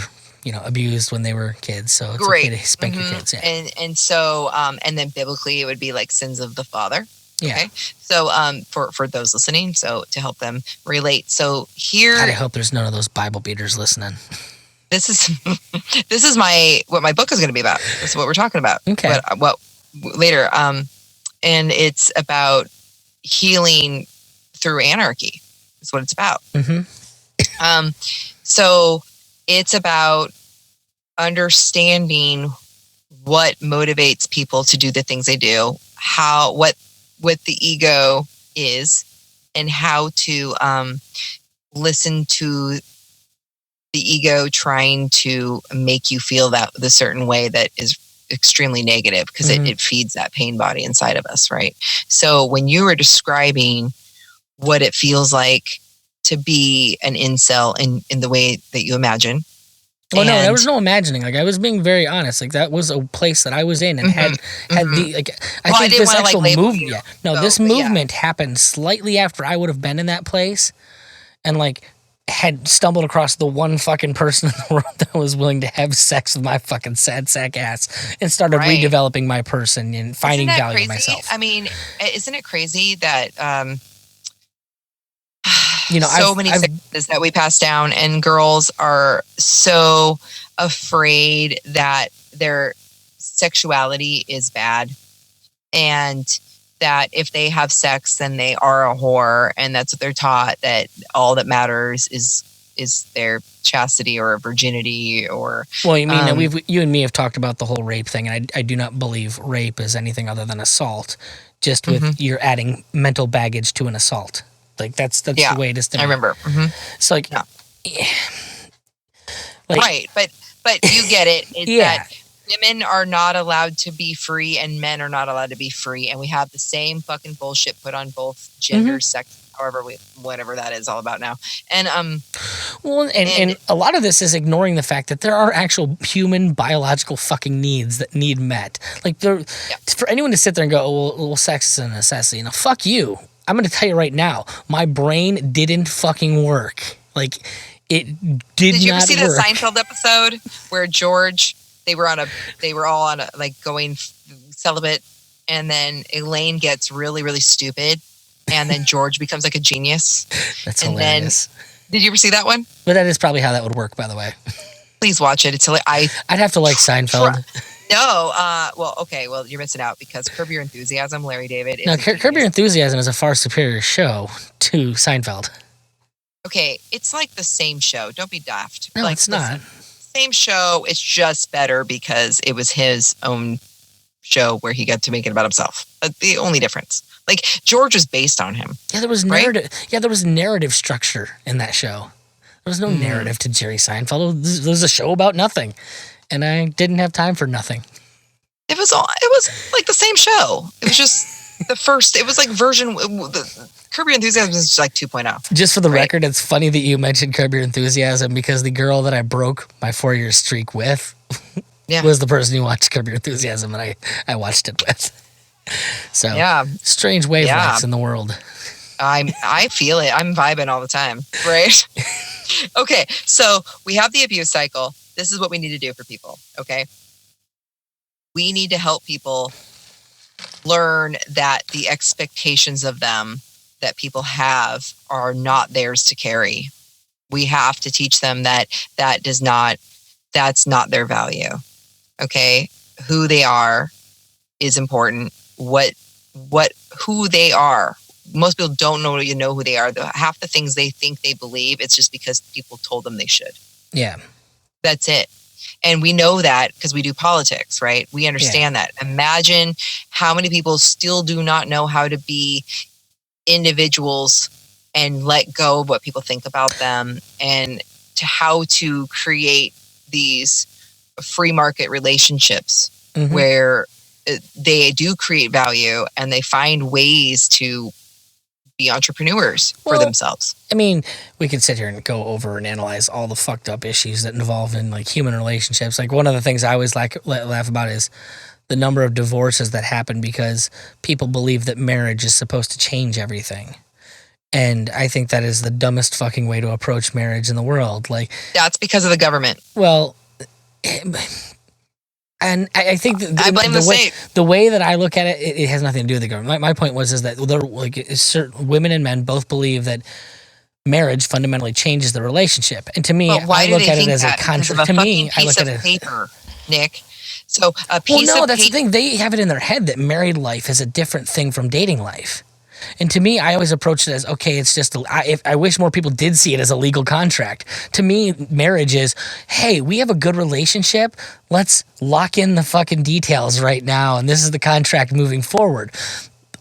abused when they were kids. So it's okay to spank your kids. Yeah. And so, and then biblically it would be like sins of the father. Yeah. Okay. So, for those listening, so to help them relate. So here, God, I hope there's none of those Bible beaters listening. This is what my book is going to be about. This is what we're talking about. Okay. What later? And it's about healing through anarchy. That's what it's about. Mm-hmm. So it's about understanding what motivates people to do the things they do, what the ego is, and how to listen to the ego trying to make you feel the certain way that is extremely negative because it feeds that pain body inside of us, right? So when you were describing what it feels like to be an incel in the way that you imagine. Well, no, there was no imagining. Like I was being very honest. Like that was a place that I was in and had the like. I think this actual movement. Yeah, no, this movement happened slightly after I would have been in that place, and like had stumbled across the one fucking person in the world that was willing to have sex with my fucking sad sack ass and started redeveloping my person and finding value in myself. I mean, isn't it crazy that many sicknesses that we pass down, and girls are so afraid that their sexuality is bad and that if they have sex then they are a whore, and that's what they're taught, that all that matters is their chastity or virginity. Or well, you mean you and me have talked about the whole rape thing, and I do not believe rape is anything other than assault. just with you're adding mental baggage to an assault. Like that's the way it is to me. I remember. It's like, right, but you get it. It's Yeah. that women are not allowed to be free and men are not allowed to be free, and we have the same fucking bullshit put on both genders, sex, whatever that is all about now. And well, and a lot of this is ignoring the fact that there are actual human biological fucking needs that need met. Like for anyone to sit there and go, oh, well, sex is a necessity. Now, fuck you. I'm going to tell you right now, my brain didn't fucking work. Like it did you ever not see work. the Seinfeld episode where George, they were all on a, like going celibate, and then Elaine gets really, really stupid, and then George becomes like a genius. That's and hilarious. Did you ever see that one? But that is probably how that would work, by the way. Please watch it. It's I'd have to like Seinfeld. No, well, you're missing out because Curb Your Enthusiasm, Larry David. No, Curb Your Enthusiasm is a far superior show to Seinfeld. Okay, it's like the same show. Don't be daft. No, like, it's not. Same show. It's just better because it was his own show where he got to make it about himself. The only difference. Like George was based on him. Yeah, there was narrative. Right? Yeah, there was narrative structure in that show. There was no narrative to Jerry Seinfeld. It was a show about nothing, and I didn't have time for nothing. It was like the same show. It was just the first. It was like version. Curb Your Enthusiasm is just like 2.0. Just for the record, it's funny that you mentioned Curb Your Enthusiasm because the girl that I broke my 4-year streak with was the person who watched Curb Your Enthusiasm, and I watched it with. So strange wavelengths in the world. I feel it. I'm vibing all the time, right? Okay, so we have the abuse cycle. This is what we need to do for people, okay? We need to help people learn that the expectations of them that people have are not theirs to carry. We have to teach them that that's not their value, okay? Who they are is important. Who they are. Most people don't know who they are. Half the things they think they believe, it's just because people told them they should. Yeah. That's it. And we know that because we do politics, right? We understand that. Imagine how many people still do not know how to be individuals and let go of what people think about them, and to how to create these free market relationships where they do create value and they find ways to be entrepreneurs for themselves. I mean, we could sit here and go over and analyze all the fucked up issues that involve in like human relationships. Like one of the things I always laugh about is the number of divorces that happen because people believe that marriage is supposed to change everything. And I think that is the dumbest fucking way to approach marriage in the world. Like that's because of the government. Well, and I think that I blame the state. The way that I look at it, it has nothing to do with the government. My point was that they're like certain women and men both believe that marriage fundamentally changes the relationship. And to me, I look at it as a contract. To me, I look at it paper, Nick. So a piece of that's the thing. They have it in their head that married life is a different thing from dating life. And to me, I always approach it as, okay, it's just, I wish more people did see it as a legal contract. To me, marriage is, hey, we have a good relationship. Let's lock in the fucking details right now. And this is the contract moving forward.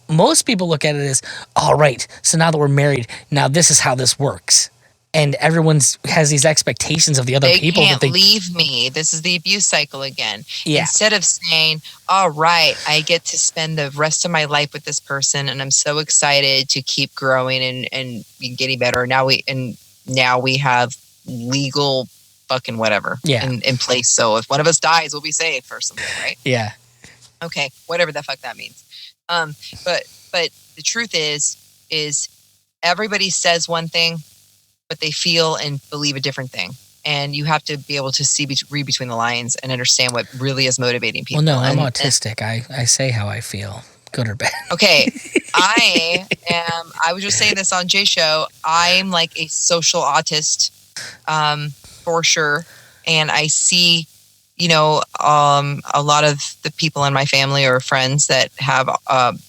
Most people look at it as, all right, so now that we're married, now this is how this works. And everyone has these expectations of the other people. They can't leave me. This is the abuse cycle again. Yeah. Instead of saying, all right, I get to spend the rest of my life with this person and I'm so excited to keep growing and getting better. Now we have legal fucking whatever in place. So if one of us dies, we'll be safe or something, right? Yeah. Okay, whatever the fuck that means. But the truth is everybody says one thing, but they feel and believe a different thing. And you have to be able to read between the lines and understand what really is motivating people. Well, no, I'm autistic. I say how I feel, good or bad. Okay. I was just saying this on Jay's show. I'm like a social autist, for sure. And I see, a lot of the people in my family or friends that have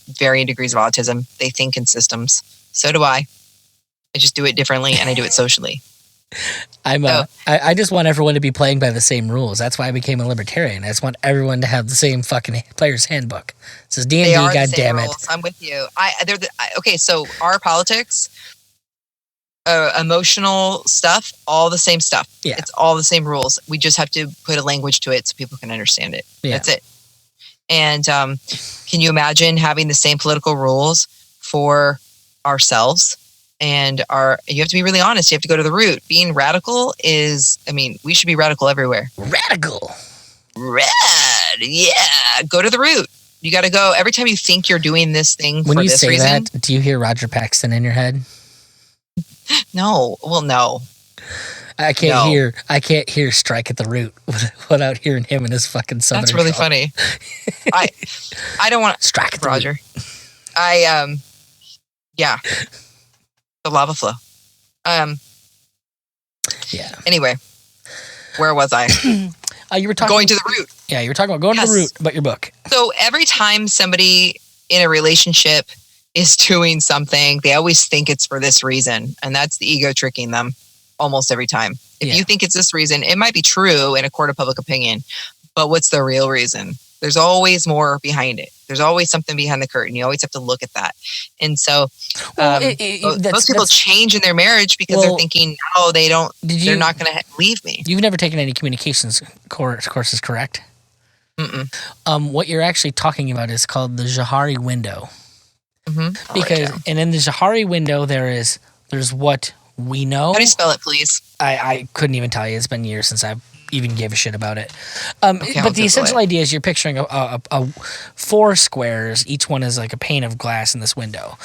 varying degrees of autism. They think in systems. So do I. I just do it differently and I do it socially. I just want everyone to be playing by the same rules. That's why I became a libertarian. I just want everyone to have the same fucking player's handbook. It says D&D, God damn it. I'm with you. Okay, so our politics, emotional stuff, all the same stuff. Yeah. It's all the same rules. We just have to put a language to it so people can understand it. Yeah. That's it. And can you imagine having the same political rules for ourselves? And you have to be really honest. You have to go to the root. Being radical we should be radical everywhere. Radical. Yeah. Go to the root. You got to go every time you think you're doing this thing when for you this say reason. That, do you hear Roger Paxton in your head? No. Well, no. I can't hear strike at the root without hearing him and his fucking southern. That's really funny. I don't want to strike at Roger. The root. Yeah. The lava flow. Yeah. Anyway, where was I? You were talking going to the root. Yeah, you were talking about going to the root about your book. So every time somebody in a relationship is doing something, they always think it's for this reason, and that's the ego tricking them almost every time. If you think it's this reason, it might be true in a court of public opinion, but what's the real reason? There's always more behind it. There's always something behind the curtain. You always have to look at that. And so most people change in their marriage because they're thinking, oh, they're not going to leave me. You've never taken any communications courses, correct? Mm-mm. What you're actually talking about is called the Johari window. Mm-hmm. And in the Johari window, there's what we know. How do you spell it, please? I couldn't even tell you. It's been years since I've even gave a shit about it. But the essential idea is you're picturing a 4 squares. Each one is like a pane of glass in this window.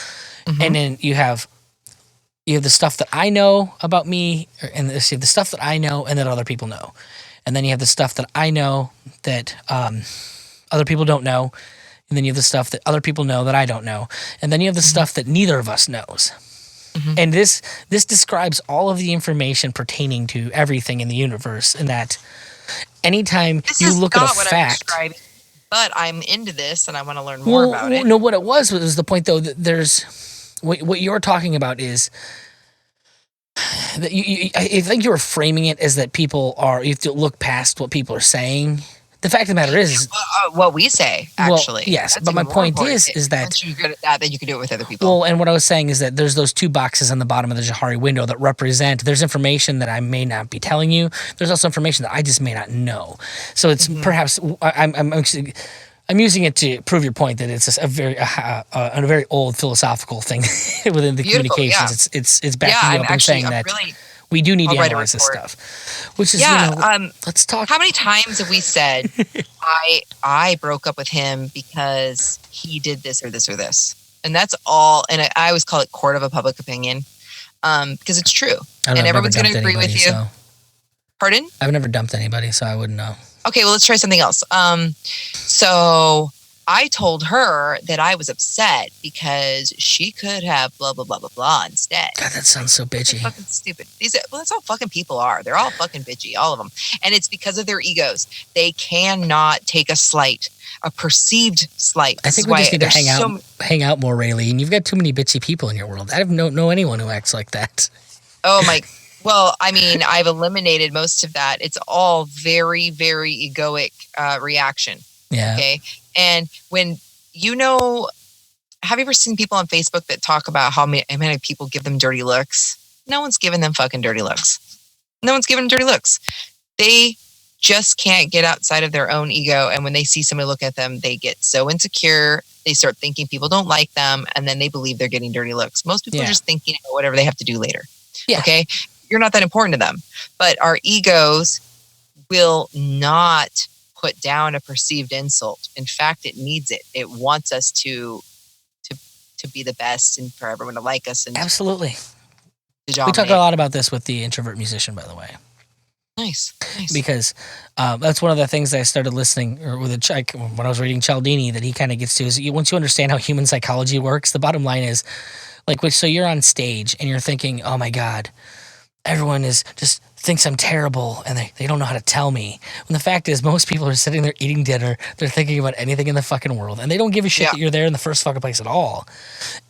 Mm-hmm. And then you have the stuff that I know about me, and the stuff that I know and that other people know. And then you have the stuff that I know that other people don't know. And then you have the stuff that other people know that I don't know. And then you have the stuff that neither of us knows. Mm-hmm. And this describes all of the information pertaining to everything in the universe, and that anytime you look at a fact, but I'm into this and I want to learn more about it. No, what it was the point though that there's what you're talking about is that I think you were framing it as that you have to look past what people are saying. The fact of the matter is what we say, actually. Well, yes, but my point is that once you're good at that, then you can do it with other people. Well, and what I was saying is that there's those 2 boxes on the bottom of the Johari window that represent, there's information that I may not be telling you. There's also information that I just may not know. So it's perhaps, I'm using it to prove your point that it's a very old philosophical thing within the communications. Yeah. It's backing you up and saying that we do need to analyze this stuff. Which is, let's talk. How many times have we said, I broke up with him because he did this or this or this? And that's all. And I always call it court of a public opinion because it's true. And everyone's going to agree with you. So. Pardon? I've never dumped anybody, so I wouldn't know. Okay, well, let's try something else. So I told her that I was upset because she could have blah, blah, blah, blah, blah instead. God, that sounds so bitchy. Fucking stupid. That's all fucking people are. They're all fucking bitchy, all of them. And it's because of their egos. They cannot take a slight, a perceived slight. I think we just need to hang out more, Raylene. You've got too many bitchy people in your world. I don't know anyone who acts like that. Oh, my. Well, I mean, I've eliminated most of that. It's all very, very egoic reaction. Yeah. Okay. And when have you ever seen people on Facebook that talk about how many people give them dirty looks? No one's giving them fucking dirty looks. No one's giving them dirty looks. They just can't get outside of their own ego. And when they see somebody look at them, they get so insecure. They start thinking people don't like them. And then they believe they're getting dirty looks. Most people are just thinking about whatever they have to do later. Yeah. Okay. You're not that important to them. But our egos will not put down a perceived insult. In fact, it needs it. It wants us to be the best and for everyone to like us. And absolutely. We talk a lot about this with the introvert musician, by the way. Nice. Because that's one of the things that I started listening, or when I was reading Cialdini, that he kind of gets to is once you understand how human psychology works, the bottom line is so you're on stage and you're thinking, oh my God, everyone is just thinks I'm terrible and they don't know how to tell me. When the fact is, most people are sitting there eating dinner, they're thinking about anything in the fucking world, and they don't give a shit that you're there in the first fucking place at all.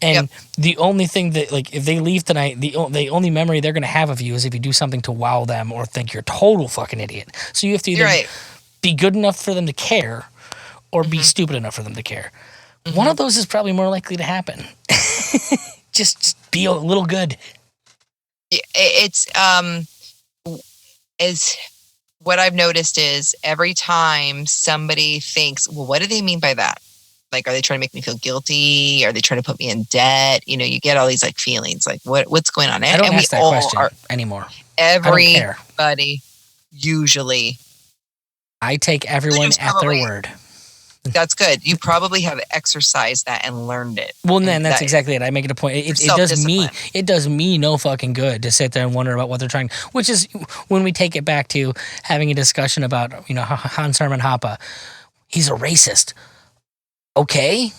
And the only thing that, like, if they leave tonight, the only memory they're going to have of you is if you do something to wow them or think you're a total fucking idiot. So you have to either be good enough for them to care or be stupid enough for them to care. One of those is probably more likely to happen. just be a little good. It's is what I've noticed is every time somebody thinks, well, what do they mean by that? Like, are they trying to make me feel guilty? Are they trying to put me in debt? You know, you get all these like feelings, like what's going on? I don't ask that question anymore. Everybody usually. I take everyone at their word. That's good. You probably have exercised that and learned it. Well, then that's exactly it. I make it a point. It does me no fucking good to sit there and wonder about what they're trying. Which is when we take it back to having a discussion about, you know, Hans Hermann Hoppe. He's a racist. Okay,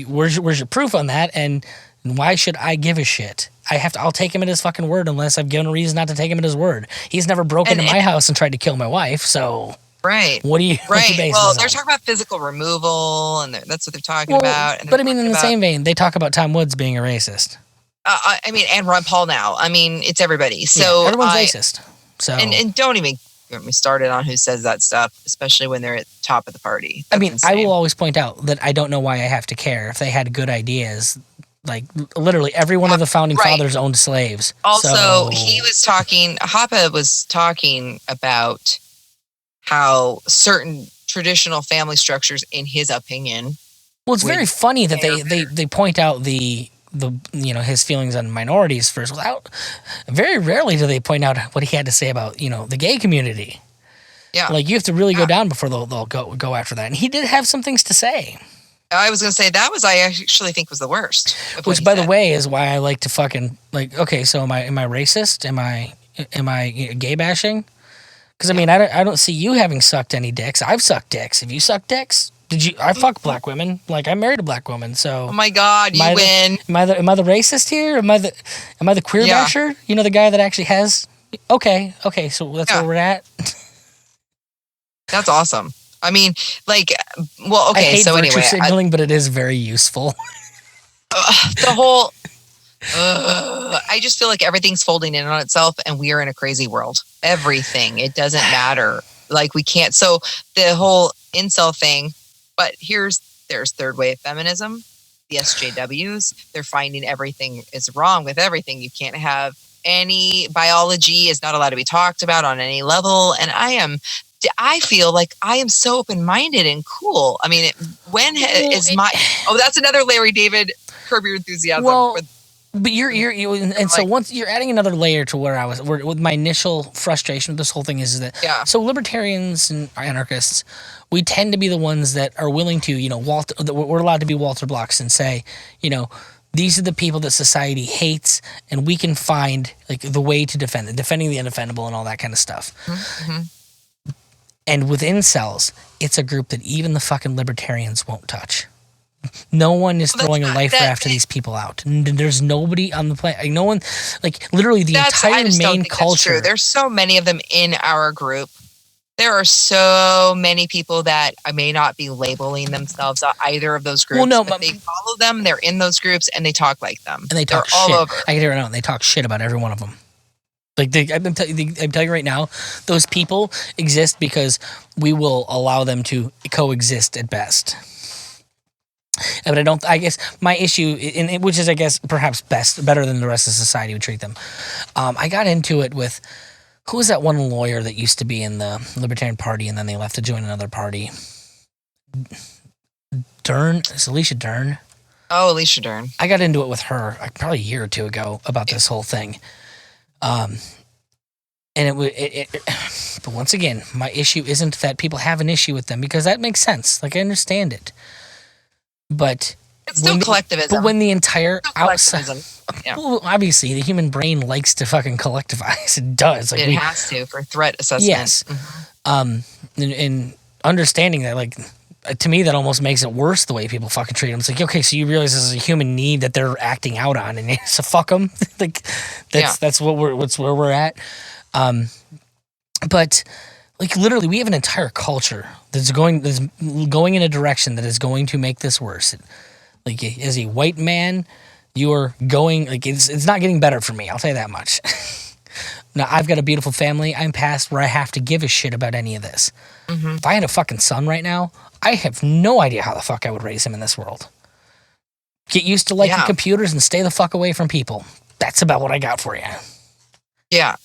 where's your proof on that? And why should I give a shit? I'll take him at his fucking word unless I've given a reason not to take him at his word. He's never broken into my house and tried to kill my wife, so. Right. What do you? Well, they're talking about physical removal, and that's what they're talking about. But I mean, in the same vein, they talk about Tom Woods being a racist. I mean, and Ron Paul now. I mean, it's everybody. So everyone's racist. So and don't even get me started on who says that stuff, especially when they're at the top of the party. That's I mean, insane. I will always point out that I don't know why I have to care if they had good ideas. Like, literally, every one of the founding fathers owned slaves. Also, Hoppe was talking about how certain traditional family structures, in his opinion. Well, it's very funny that they point out the you know, his feelings on minorities first. Very rarely do they point out what he had to say about, you know, the gay community. Yeah, like you have to really go down before they'll go after that. And he did have some things to say. I was going to say I actually think was the worst. Which, by the way, is why I like to fucking like. Okay, so am I racist? Am I gay bashing? Because I mean, I don't see you having sucked any dicks. I've sucked dicks. Have you sucked dicks? Did you? I fucked black women. Like, I married a black woman. So. Oh my God, you win. Am I the racist here? Am I the queer basher? You know, the guy that actually has. Okay. So that's where we're at. That's awesome. I mean, like, well, okay. I hate so virtue anyway, signaling, but it is very useful. The whole. I just feel like everything's folding in on itself, and we are in a crazy world. Everything. It doesn't matter. Like, we can't. So the whole incel thing. But there's third wave feminism, the SJWs. They're finding everything is wrong with everything. You can't have any biology is not allowed to be talked about on any level. And I feel like I am so open-minded and cool. I mean, that's another Larry David, Curb Your Enthusiasm. Well, but so once you're adding another layer to where I was, with my initial frustration with this whole thing is that, so libertarians and anarchists, we tend to be the ones that are willing to, you know, we're allowed to be Walter Blocks and say, you know, these are the people that society hates, and we can find like the way to defend it, defending the undefendable and all that kind of stuff. Mm-hmm. And with incels, it's a group that even the fucking libertarians won't touch. No one is throwing a life raft to these people out. There's nobody on the planet. Like, no one, like literally the entire main culture. There's so many of them in our group. There are so many people that I may not be labeling themselves either of those groups. Well, no, but they follow them. They're in those groups and they talk like them. And they're all over. I can hear it now. They talk shit about every one of them. Like I'm telling you right now, those people exist because we will allow them to coexist at best. But I guess my issue, which is, I guess, perhaps better than the rest of society would treat them. I got into it with, who was that one lawyer that used to be in the Libertarian Party and then they left to join another party? Dern? It's Alicia Dern. Oh, Alicia Dern. I got into it with her probably a year or two ago about this whole thing. And but once again, my issue isn't that people have an issue with them, because that makes sense. Like, I understand it. But it's still collectivism. But when the entire outside, well, obviously the human brain likes to fucking collectivize. It does. Like, it has to for threat assessment. Yes. Mm-hmm. And understanding that, like, to me, that almost makes it worse the way people fucking treat them. It's like, okay, so you realize this is a human need that they're acting out on, and so fuck them. Like, that's where we're at. But like literally, we have an entire culture that's going in a direction that is going to make this worse. Like, as a white man, you're going like it's not getting better for me. I'll tell you that much. Now, I've got a beautiful family. I'm past where I have to give a shit about any of this. Mm-hmm. If I had a fucking son right now, I have no idea how the fuck I would raise him in this world. Get used to liking computers and stay the fuck away from people. That's about what I got for you. Yeah.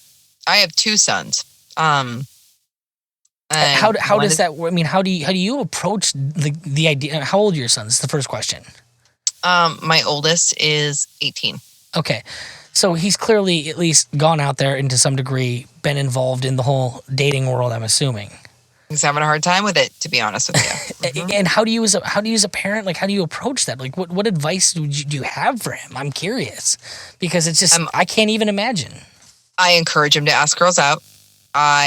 I have 2 sons. How does that work? I mean, how do you approach the idea? How old are your sons? Is the first question. My oldest is 18. Okay. So he's clearly at least gone out there and to some degree been involved in the whole dating world, I'm assuming. He's having a hard time with it, to be honest with you. Mm-hmm. And how do you as a parent, like, how do you approach that? Like, what advice do you have for him? I'm curious because it's just I can't even imagine. I encourage him to ask girls out. How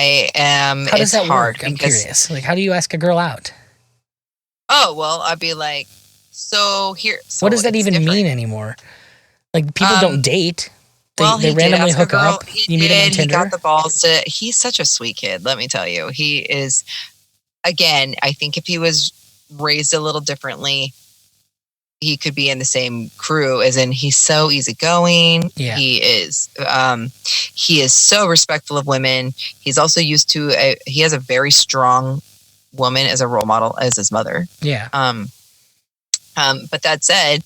does that work? I'm curious. Like, how do you ask a girl out? Oh, well, I'd be like, what does that even mean anymore? Like, people don't date. They randomly hook up. You meet him on Tinder. He got the balls to. He's such a sweet kid. Let me tell you, he is. Again, I think if he was raised a little differently, he could be in the same crew. As in, he's so easygoing. Yeah. He is. He is so respectful of women. He's also used to. He has a very strong woman as a role model as his mother. Yeah. But that said,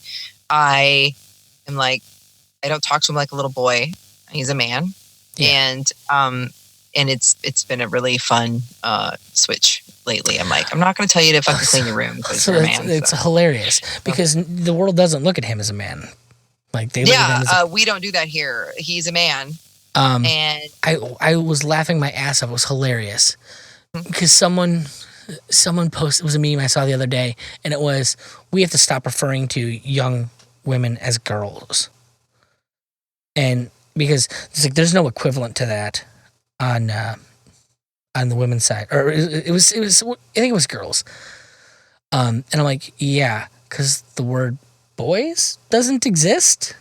I am like. I don't talk to him like a little boy. He's a man. Yeah. And it's been a really fun switch lately. I'm like, I'm not going to tell you to fucking clean your room because you're a man. It's hilarious because the world doesn't look at him as a man. Like they look at him as we don't do that here. He's a man. And I was laughing my ass off. It was hilarious because someone posted, it was a meme I saw the other day, and it was, we have to stop referring to young women as girls. And because it's like there's no equivalent to that on the women's side, or it was I think it was girls. And I'm like, yeah, because the word boys doesn't exist.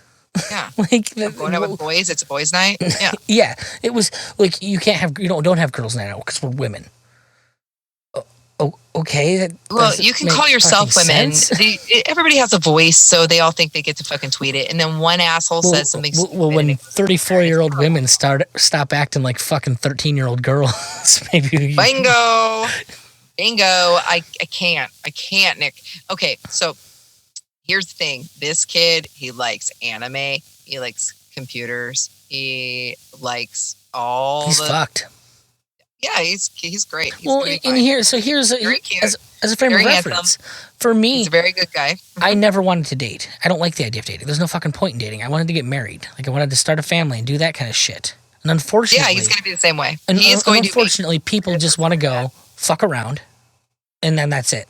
Yeah, like I'm going out with boys. It's a boys' night. Yeah, yeah. It was like you don't have girls' night out because we're women. Okay. Well, you can call yourself women. Everybody has a voice, so they all think they get to fucking tweet it. And then one asshole says something. Well, when 34-year-old women stop acting like fucking 13-year-old girls, maybe. Bingo. I can't, Nick. Okay, so here's the thing. This kid, he likes anime. He likes computers. He likes He's fucked. Yeah, he's great. Here's as a frame of reference for me. He's a very good guy. I never wanted to date. I don't like the idea of dating. There's no fucking point in dating. I wanted to get married. Like I wanted to start a family and do that kind of shit. And unfortunately, he's going to be the same way. Unfortunately, people just want to go fuck around, and then that's it.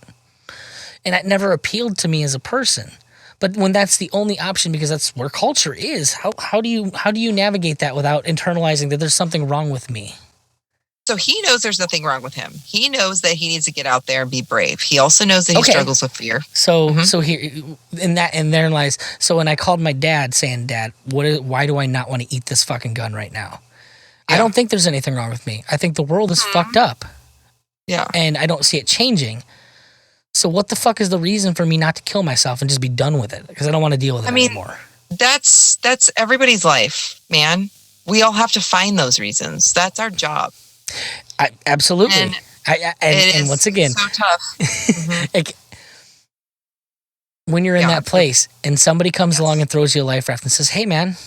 And that never appealed to me as a person. But when that's the only option, because that's where culture is, how do you navigate that without internalizing that there's something wrong with me? So he knows there's nothing wrong with him. He knows that he needs to get out there and be brave. He also knows that he struggles with fear. So here in therein lies. So when I called my dad saying, "Dad, why do I not want to eat this fucking gun right now?" Yeah. I don't think there's anything wrong with me. I think the world is fucked up. Yeah. And I don't see it changing. So what the fuck is the reason for me not to kill myself and just be done with it? Because I don't want to deal with it anymore. That's everybody's life, man. We all have to find those reasons. That's our job. Absolutely. And once again, so tough. Like, when you're in that place and somebody comes along and throws you a life raft and says, "Hey, man,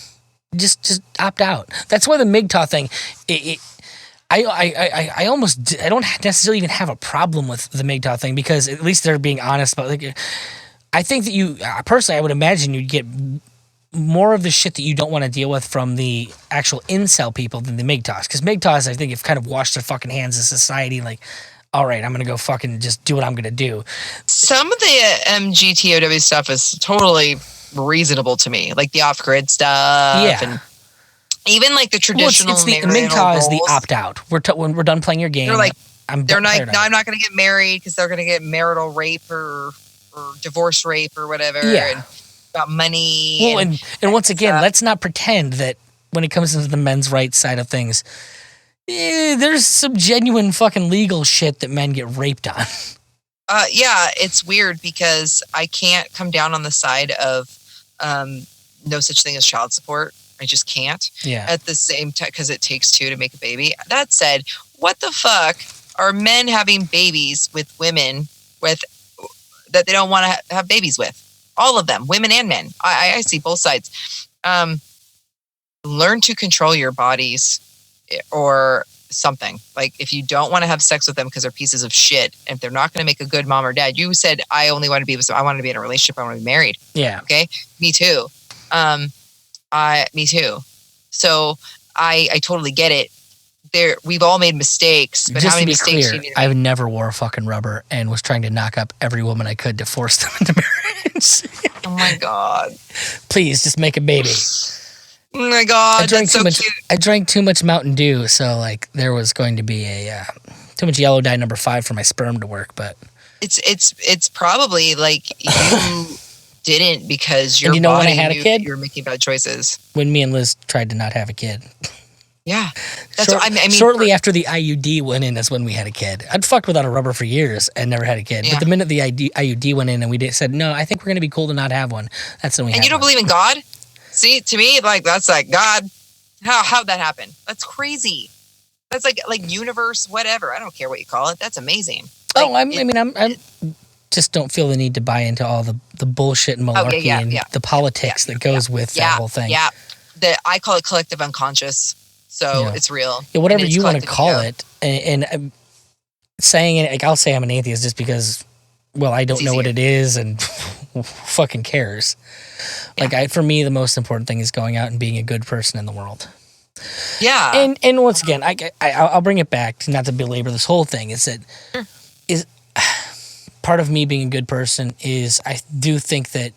just opt out." That's why the MGTOW thing. I don't necessarily even have a problem with the MGTOW thing because at least they're being honest about. Like, I think that you personally, I would imagine you'd get more of the shit that you don't want to deal with from the actual incel people than the MGTOWs. Because MGTOWs, I think, have kind of washed their fucking hands of society. Like, all right, I'm going to go fucking just do what I'm going to do. Some of the MGTOW stuff is totally reasonable to me. Like the off-grid stuff. Yeah. And even like the traditional the MGTOW is the opt-out. When we're done playing your game. They're like, they're not. No, I'm not going to get married because they're going to get marital rape or divorce rape or whatever. Yeah. And about money. Well, and once again, let's not pretend that when it comes into the men's rights side of things, there's some genuine fucking legal shit that men get raped on. Yeah, it's weird because I can't come down on the side of no such thing as child support. I just can't. Yeah. At the same time, because it takes two to make a baby. That said, what the fuck are men having babies with women that they don't want to have babies with? All of them, women and men. I see both sides. Learn to control your bodies or something. Like if you don't want to have sex with them because they're pieces of shit, and if they're not going to make a good mom or dad, you said I only want to be with. I want to be in a relationship. I want to be married. Yeah. Okay. Me too. Me too. So I totally get it. We've all made mistakes, but just how many to be mistakes clear, you need to I've never wore a fucking rubber and was trying to knock up every woman I could to force them into marriage. Oh my God. Please just make a baby. Oh my God. That's so cute. I drank too much Mountain Dew, so like there was going to be too much yellow dye number 5 for my sperm to work, but it's probably like you didn't because your when I had a kid, you were making bad choices. When me and Liz tried to not have a kid. Yeah. That's what I mean. Shortly after the IUD went in is when we had a kid. I'd fucked without a rubber for years and never had a kid. Yeah. But the minute the IUD went in and we said, no, I think we're going to be cool to not have one. That's when we had one. And you don't believe in God? See, to me, like that's like God. How'd that happen? That's crazy. That's like universe, whatever. I don't care what you call it. That's amazing. Like, I just don't feel the need to buy into all the bullshit and malarkey and the politics that goes with that whole thing. Yeah. I call it collective unconscious. So it's real. Yeah, whatever you want to call it. And saying it, like I'll say I'm an atheist just because, well, I don't know what it is and who fucking cares. Yeah. Like for me, the most important thing is going out and being a good person in the world. Yeah. And once again, I'll bring it back to not to belabor this whole thing. Is that is part of me being a good person is I do think that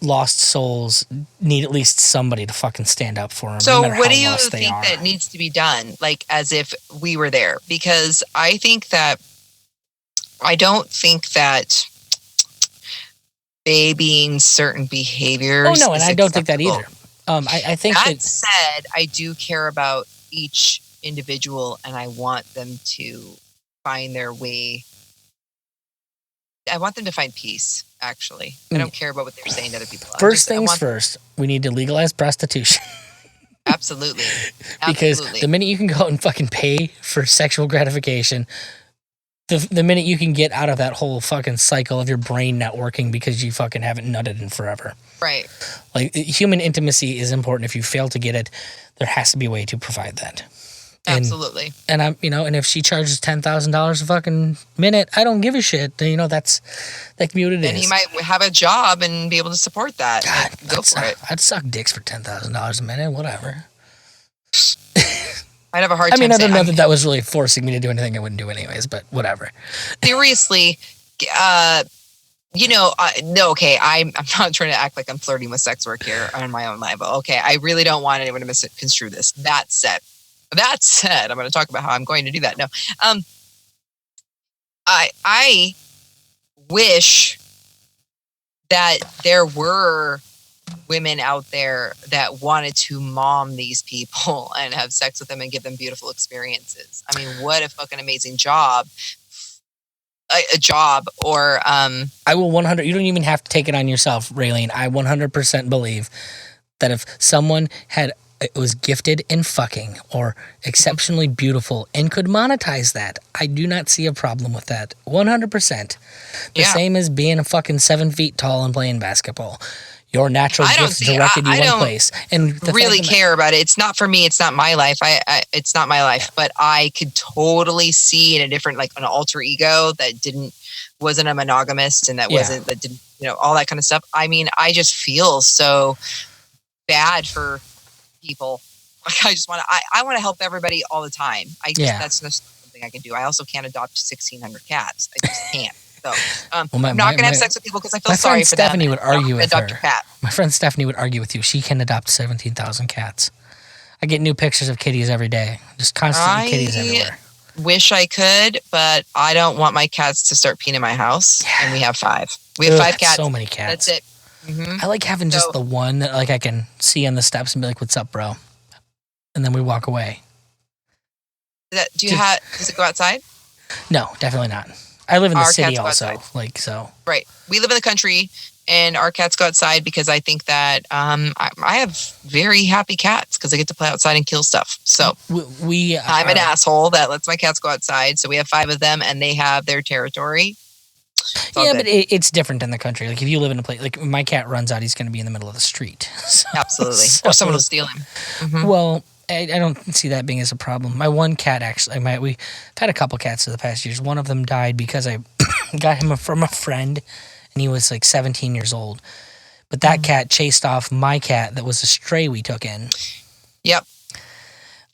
lost souls need at least somebody to fucking stand up for them. So no what do you think that needs to be done? Like as if we were there? Because I don't think that babying certain behaviors. Oh no, and I don't think that either. I think that said, I do care about each individual and I want them to find their way. I want them to find peace, actually. I don't care about what they're saying to other people. First things first, we need to legalize prostitution. Absolutely. Because the minute you can go and fucking pay for sexual gratification, the minute you can get out of that whole fucking cycle of your brain not working because you fucking haven't nutted in forever. Right. Like, human intimacy is important. If you fail to get it, there has to be a way to provide that. Absolutely. And I'm, and if she charges $10,000 a fucking minute, I don't give a shit. That can be what it is. And he might have a job and be able to support that. God, go for it. I'd suck dicks for $10,000 a minute, whatever. I'd have a hard time. I don't know that was really forcing me to do anything I wouldn't do anyways, but whatever. Seriously, no, okay, I'm not trying to act like I'm flirting with sex work here on my own level. Okay, I really don't want anyone to misconstrue this. That said, I'm going to talk about how I'm going to do that. No, I wish that there were women out there that wanted to mom these people and have sex with them and give them beautiful experiences. I mean, what a fucking amazing job. A job or I will 100. You don't even have to take it on yourself, Raylene. I 100% believe that if someone was gifted in fucking or exceptionally beautiful and could monetize that, I do not see a problem with that. 100%. The same as being a fucking 7 feet tall and playing basketball. Your natural gifts directed you one place. And really care about it. It's not for me. It's not my life. It's not my life. But I could totally see in a different, like an alter ego that wasn't a monogamist and that didn't, all that kind of stuff. I mean, I just feel so bad for people. Like I want to help everybody all the time. That's just something I can do. I also can't adopt 1,600 cats. I just can't. So I'm not going to have sex with people because I feel sorry for them. Would argue with her. Cat. My friend Stephanie would argue with you. She can adopt 17,000 cats. I get new pictures of kitties every day. Just constantly kitties everywhere. wish I could, but I don't want my cats to start peeing in my house. Yeah. And we have 5. We have 5 cats. So many cats. That's it. Mm-hmm. I like having just the one that like I can see on the steps and be like, "What's up, bro?" And then we walk away. Does it go outside? No, definitely not. I live in the city also, like so. Right. We live in the country, and our cats go outside because I think that I have very happy cats because they get to play outside and kill stuff. So I'm an asshole that lets my cats go outside. So we have 5 of them, and they have their territory. Yeah, but it's different in the country. Like if you live in a place, like my cat runs out, he's going to be in the middle of the street. So, absolutely, or someone will steal him. Mm-hmm. Well, I don't see that being as a problem. My one cat actually, we've had a couple cats for the past years. One of them died because I got him from a friend, and he was like 17 years old. But that cat chased off my cat that was a stray we took in. Yep.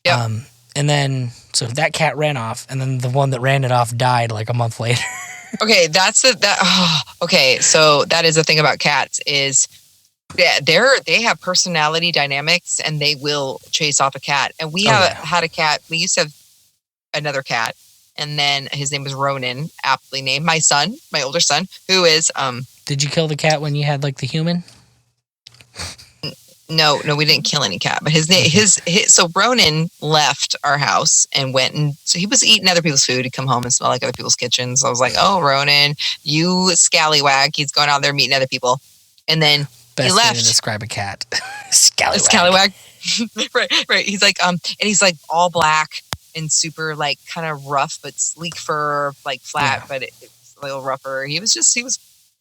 And then so that cat ran off, and then the one that ran it off died like a month later. Okay, okay, so that is the thing about cats is they have personality dynamics and they will chase off a cat. And we had a cat. We used to have another cat, and then his name was Ronan, aptly named. My older son, who is Did you kill the cat when you had like the human? No, we didn't kill any cat. But his name, so Ronan left our house and went, and so he was eating other people's food. He'd come home and smell like other people's kitchens. So I was like, "Oh, Ronan, you scallywag! He's going out there meeting other people." And then Best he left. Way to describe a cat, scallywag. Scallywag. right. He's like, and he's like all black and super like kind of rough but sleek fur, like flat, but it's a little rougher. He was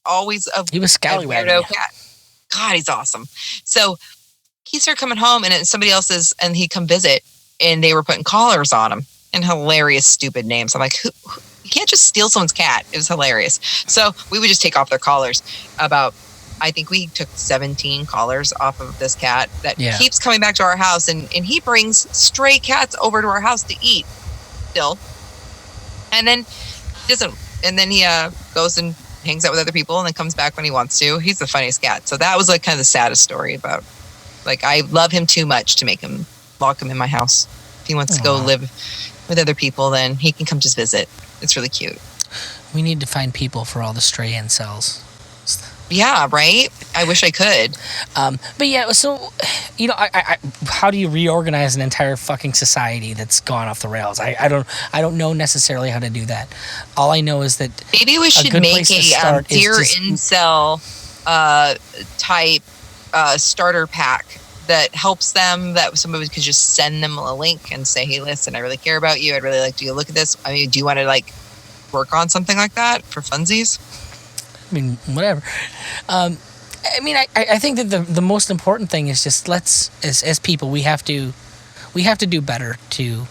always he was scallywag. Weirdo cat. God, he's awesome. So he started coming home, and somebody else's, and he'd come visit, and they were putting collars on him and hilarious, stupid names. I'm like, you can't just steal someone's cat. It was hilarious. So we would just take off their collars. I think we took 17 collars off of this cat that keeps coming back to our house, and he brings stray cats over to our house to eat still. And then he goes and hangs out with other people and then comes back when he wants to. He's the funniest cat. So that was like kind of the saddest story about, like, I love him too much to lock him in my house. If he wants to go live with other people, then he can come just visit. It's really cute. We need to find people for all the stray incels. Yeah, right? I wish I could. But yeah, so, how do you reorganize an entire fucking society that's gone off the rails? I don't know necessarily how to do that. All I know is that maybe we should make a Dear Incel type starter pack that helps them, that somebody could just send them a link and say, "Hey, listen, I really care about you. I'd really like you to look at this. I mean, do you want to like work on something like that for funsies?" I mean, whatever. I think that the most important thing is just as people, we have to do better to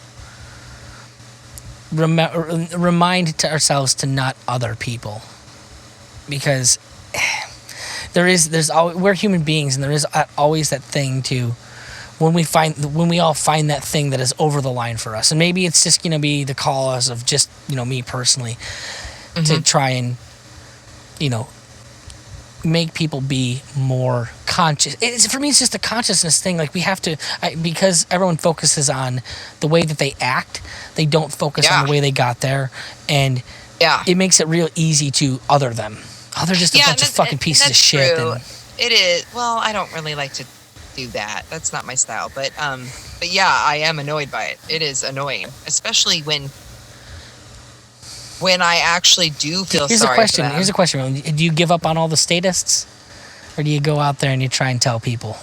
remind to ourselves to not other people, because we're human beings, and there is always that thing to when we all find that thing that is over the line for us, and maybe it's just gonna be the cause of just me personally to try and make people be more conscious. For me, it's just a consciousness thing. Like we have to, because everyone focuses on the way that they act, they don't focus on the way they got there, and it makes it real easy to other them. Oh, they're just a bunch of fucking pieces of shit. It is. Well, I don't really like to do that. That's not my style. But yeah, I am annoyed by it. It is annoying, especially when I actually do feel sorry for them. Here's a question. Do you give up on all the statists? Or do you go out there and you try and tell people?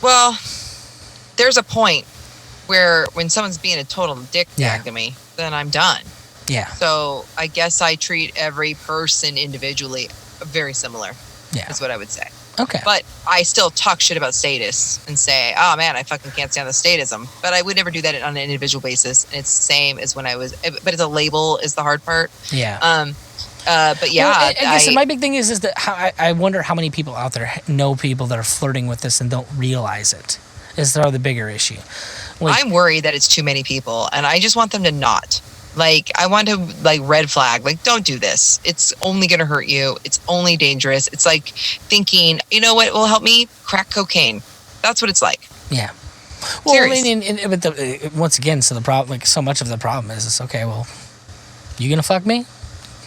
Well, there's a point where when someone's being a total dick to me, then I'm done. Yeah. So I guess I treat every person individually very similar. Yeah. Is what I would say. Okay. But I still talk shit about statists and say, "Oh man, I fucking can't stand the statism." But I would never do that on an individual basis. And it's the same as when I was. But it's a label is the hard part. Yeah. But yeah, well, I guess my big thing is that I wonder how many people out there know people that are flirting with this and don't realize it. Is there the bigger issue? I'm worried that it's too many people, and I just want them to not. Like, I want to, red flag. Like, don't do this. It's only going to hurt you. It's only dangerous. It's like thinking, you know what will help me? Crack cocaine. That's what it's like. Yeah. Well, Serious. I mean, but once again, so the problem, like so much of the problem is, it's okay. Well, you gonna fuck me?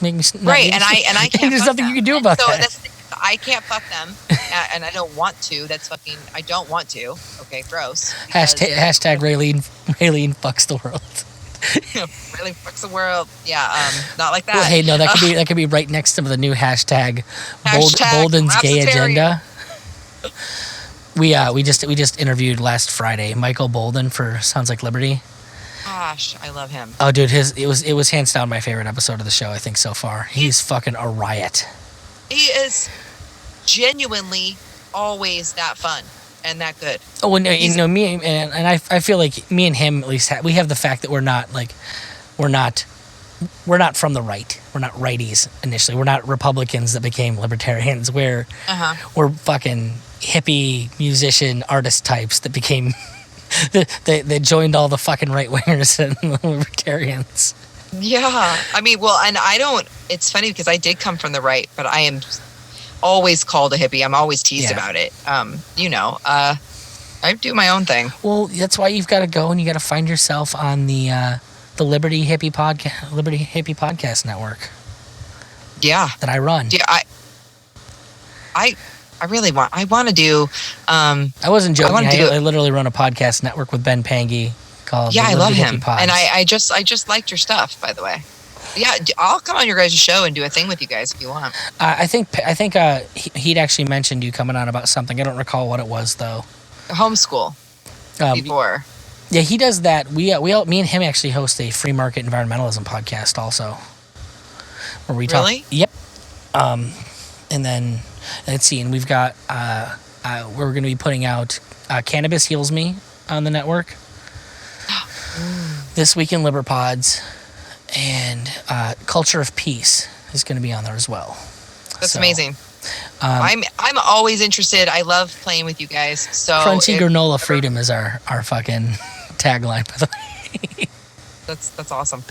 Make me Right, and I can't. There's fuck nothing them. you can do And about so that. that's, I can't fuck them, and I don't want to. That's fucking. I don't want to. Okay, gross. Hashtag Raylene fucks the world. Really fucks the world. Yeah, not like that. Well, hey, no, that could be right next to the new hashtag, Hashtag Bolden's gay Lapsitarian. agenda. We just interviewed last Friday Michael Bolden for Sounds Like Liberty. Gosh, I love him. Oh, dude, it was hands down my favorite episode of the show, I think, so far. He's fucking a riot. He is genuinely always that fun and that good. Oh, well, no, me and I feel like me and him at least we have the fact that we're not from the right. We're not righties initially. We're not Republicans that became libertarians. We're fucking hippie musician artist types that became they joined all the fucking right wingers and the libertarians. Yeah, I mean, well, and I don't. It's funny because I did come from the right, but I am always called a hippie. I'm always teased about it. I do my own thing. Well, that's why you've got to go and you got to find yourself on the Liberty Hippie Podcast Network. Yeah, that I run. Yeah, I really want. I want to do. I wasn't joking. I literally run a podcast network with Ben Pangy called. Yeah, I love him, and I just liked your stuff, by the way. Yeah, I'll come on your guys' show and do a thing with you guys if you want. I think he'd actually mentioned you coming on about something. I don't recall what it was though. Homeschool. Before. Yeah, he does that. Me and him actually host a free market environmentalism podcast also. Where we talk. Really? Yep. And then let's see, and we've got we're going to be putting out Cannabis Heals Me on the network. This Week in Liberpods, and Culture of Peace is going to be on there as well. That's amazing. I'm always interested. I love playing with you guys. So Crunchy Granola Freedom is our fucking tagline, by the way. That's awesome.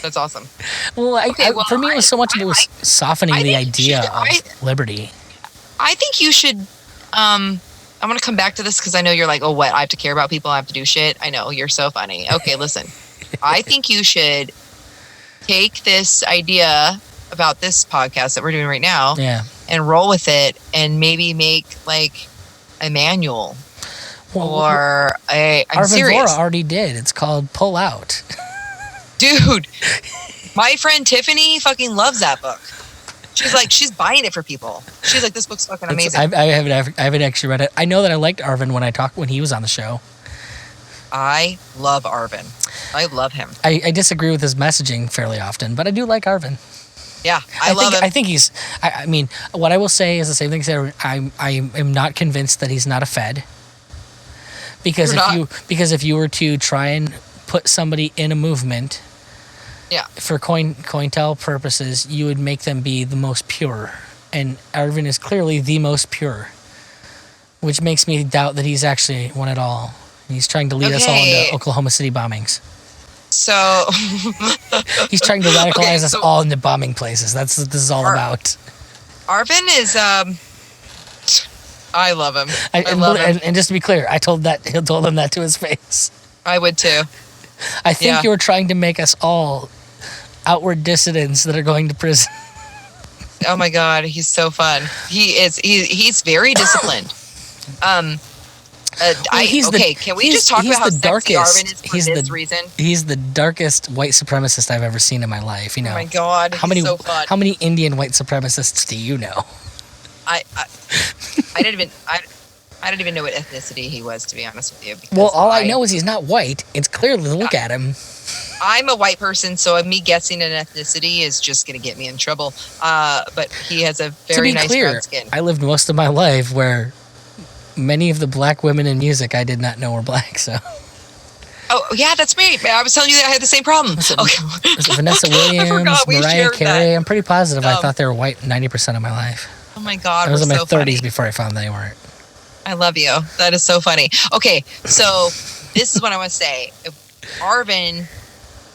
That's awesome. Well, for me, it was so much of it was softening the idea of liberty. I think you should. I want to come back to this because I know you're like, oh, what? I have to care about people. I have to do shit. I know, you're so funny. Okay, listen. I think you should take this idea about this podcast that we're doing right now, and roll with it, and maybe make like a manual or a. I'm serious. Arvin Vora already did. It's called Pull Out. Dude, my friend Tiffany fucking loves that book. She's like, she's buying it for people. She's like, this book's fucking amazing. I haven't actually read it. I know that I liked Arvin when he was on the show. I love Arvin. I love him. I disagree with his messaging fairly often, but I do like Arvin. Yeah, I love him. I think he's. I mean, what I will say is the same thing. I am not convinced that he's not a Fed. Because if you were to try and put somebody in a movement, for COINTEL purposes, you would make them be the most pure, and Arvin is clearly the most pure, which makes me doubt that he's actually one at all. He's trying to lead us all into Oklahoma City bombings. So he's trying to radicalize us all into bombing places. That's what this is all about. Arvin is I love him. I love him. And just to be clear, I told him that to his face. I would too. I think you're trying to make us all outward dissidents that are going to prison. Oh my God, he's so fun. He's very disciplined. Can we just talk about how sexy Arvin is for this reason? He's the darkest white supremacist I've ever seen in my life. You know. Oh my God, so fun. How many Indian white supremacists do you know? I didn't even know what ethnicity he was, to be honest with you. Well, all I know is he's not white. It's clearly to look at him. I'm a white person, so me guessing an ethnicity is just going to get me in trouble. But he has a very nice brown skin. I lived most of my life where many of the black women in music I did not know were black. So. Oh yeah, that's me. I was telling you that I had the same problem. Vanessa Williams, Mariah Carey. I'm pretty positive I thought they were white 90% of my life. Oh my God, I was in my 30s funny. before I found they weren't. I love you. That is so funny. Okay, so this is what I want to say. Arvin,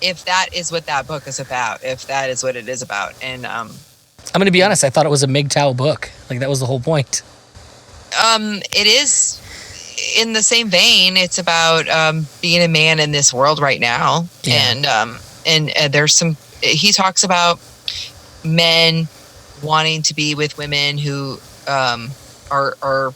if that is what that book is about, if that is what it is about, and I'm going to be honest, I thought it was a MGTOW book. Like, that was the whole point. It is. in the same vein, it's about being a man in this world right now. Yeah. And there's some, he talks about men wanting to be with women who are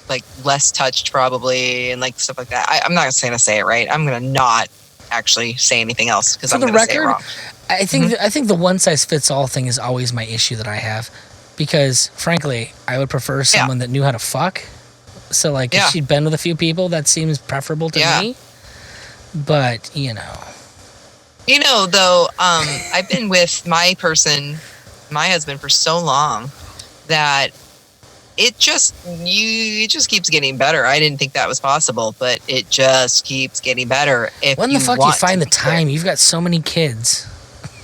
like less touched probably, and like stuff like that. I'm not going to say it right. I'm going to not actually say anything else because I'm going to say it wrong. I think the one size fits all thing is always my issue that I have, because frankly, I would prefer someone that knew how to fuck. So like if she'd been with a few people, that seems preferable to me. But though, I've been with my husband for so long that it just keeps getting better. I didn't think that was possible, but it just keeps getting better. When the fuck you find the time? You've got so many kids.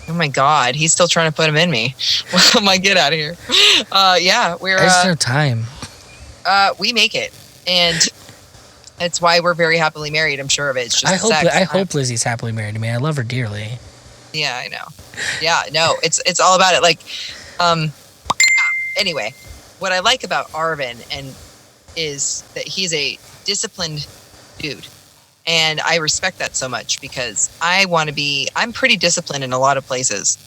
Oh my God, he's still trying to put them in me. I'm like, get out of here. I just have time. We make it, and that's why we're very happily married. I'm sure of it. It's just I hope Lizzie's happily married to me. I love her dearly. Yeah, I know. Yeah, no, it's all about it. Like, anyway, what I like about Arvin is that he's a disciplined dude. And I respect that so much because I'm pretty disciplined in a lot of places.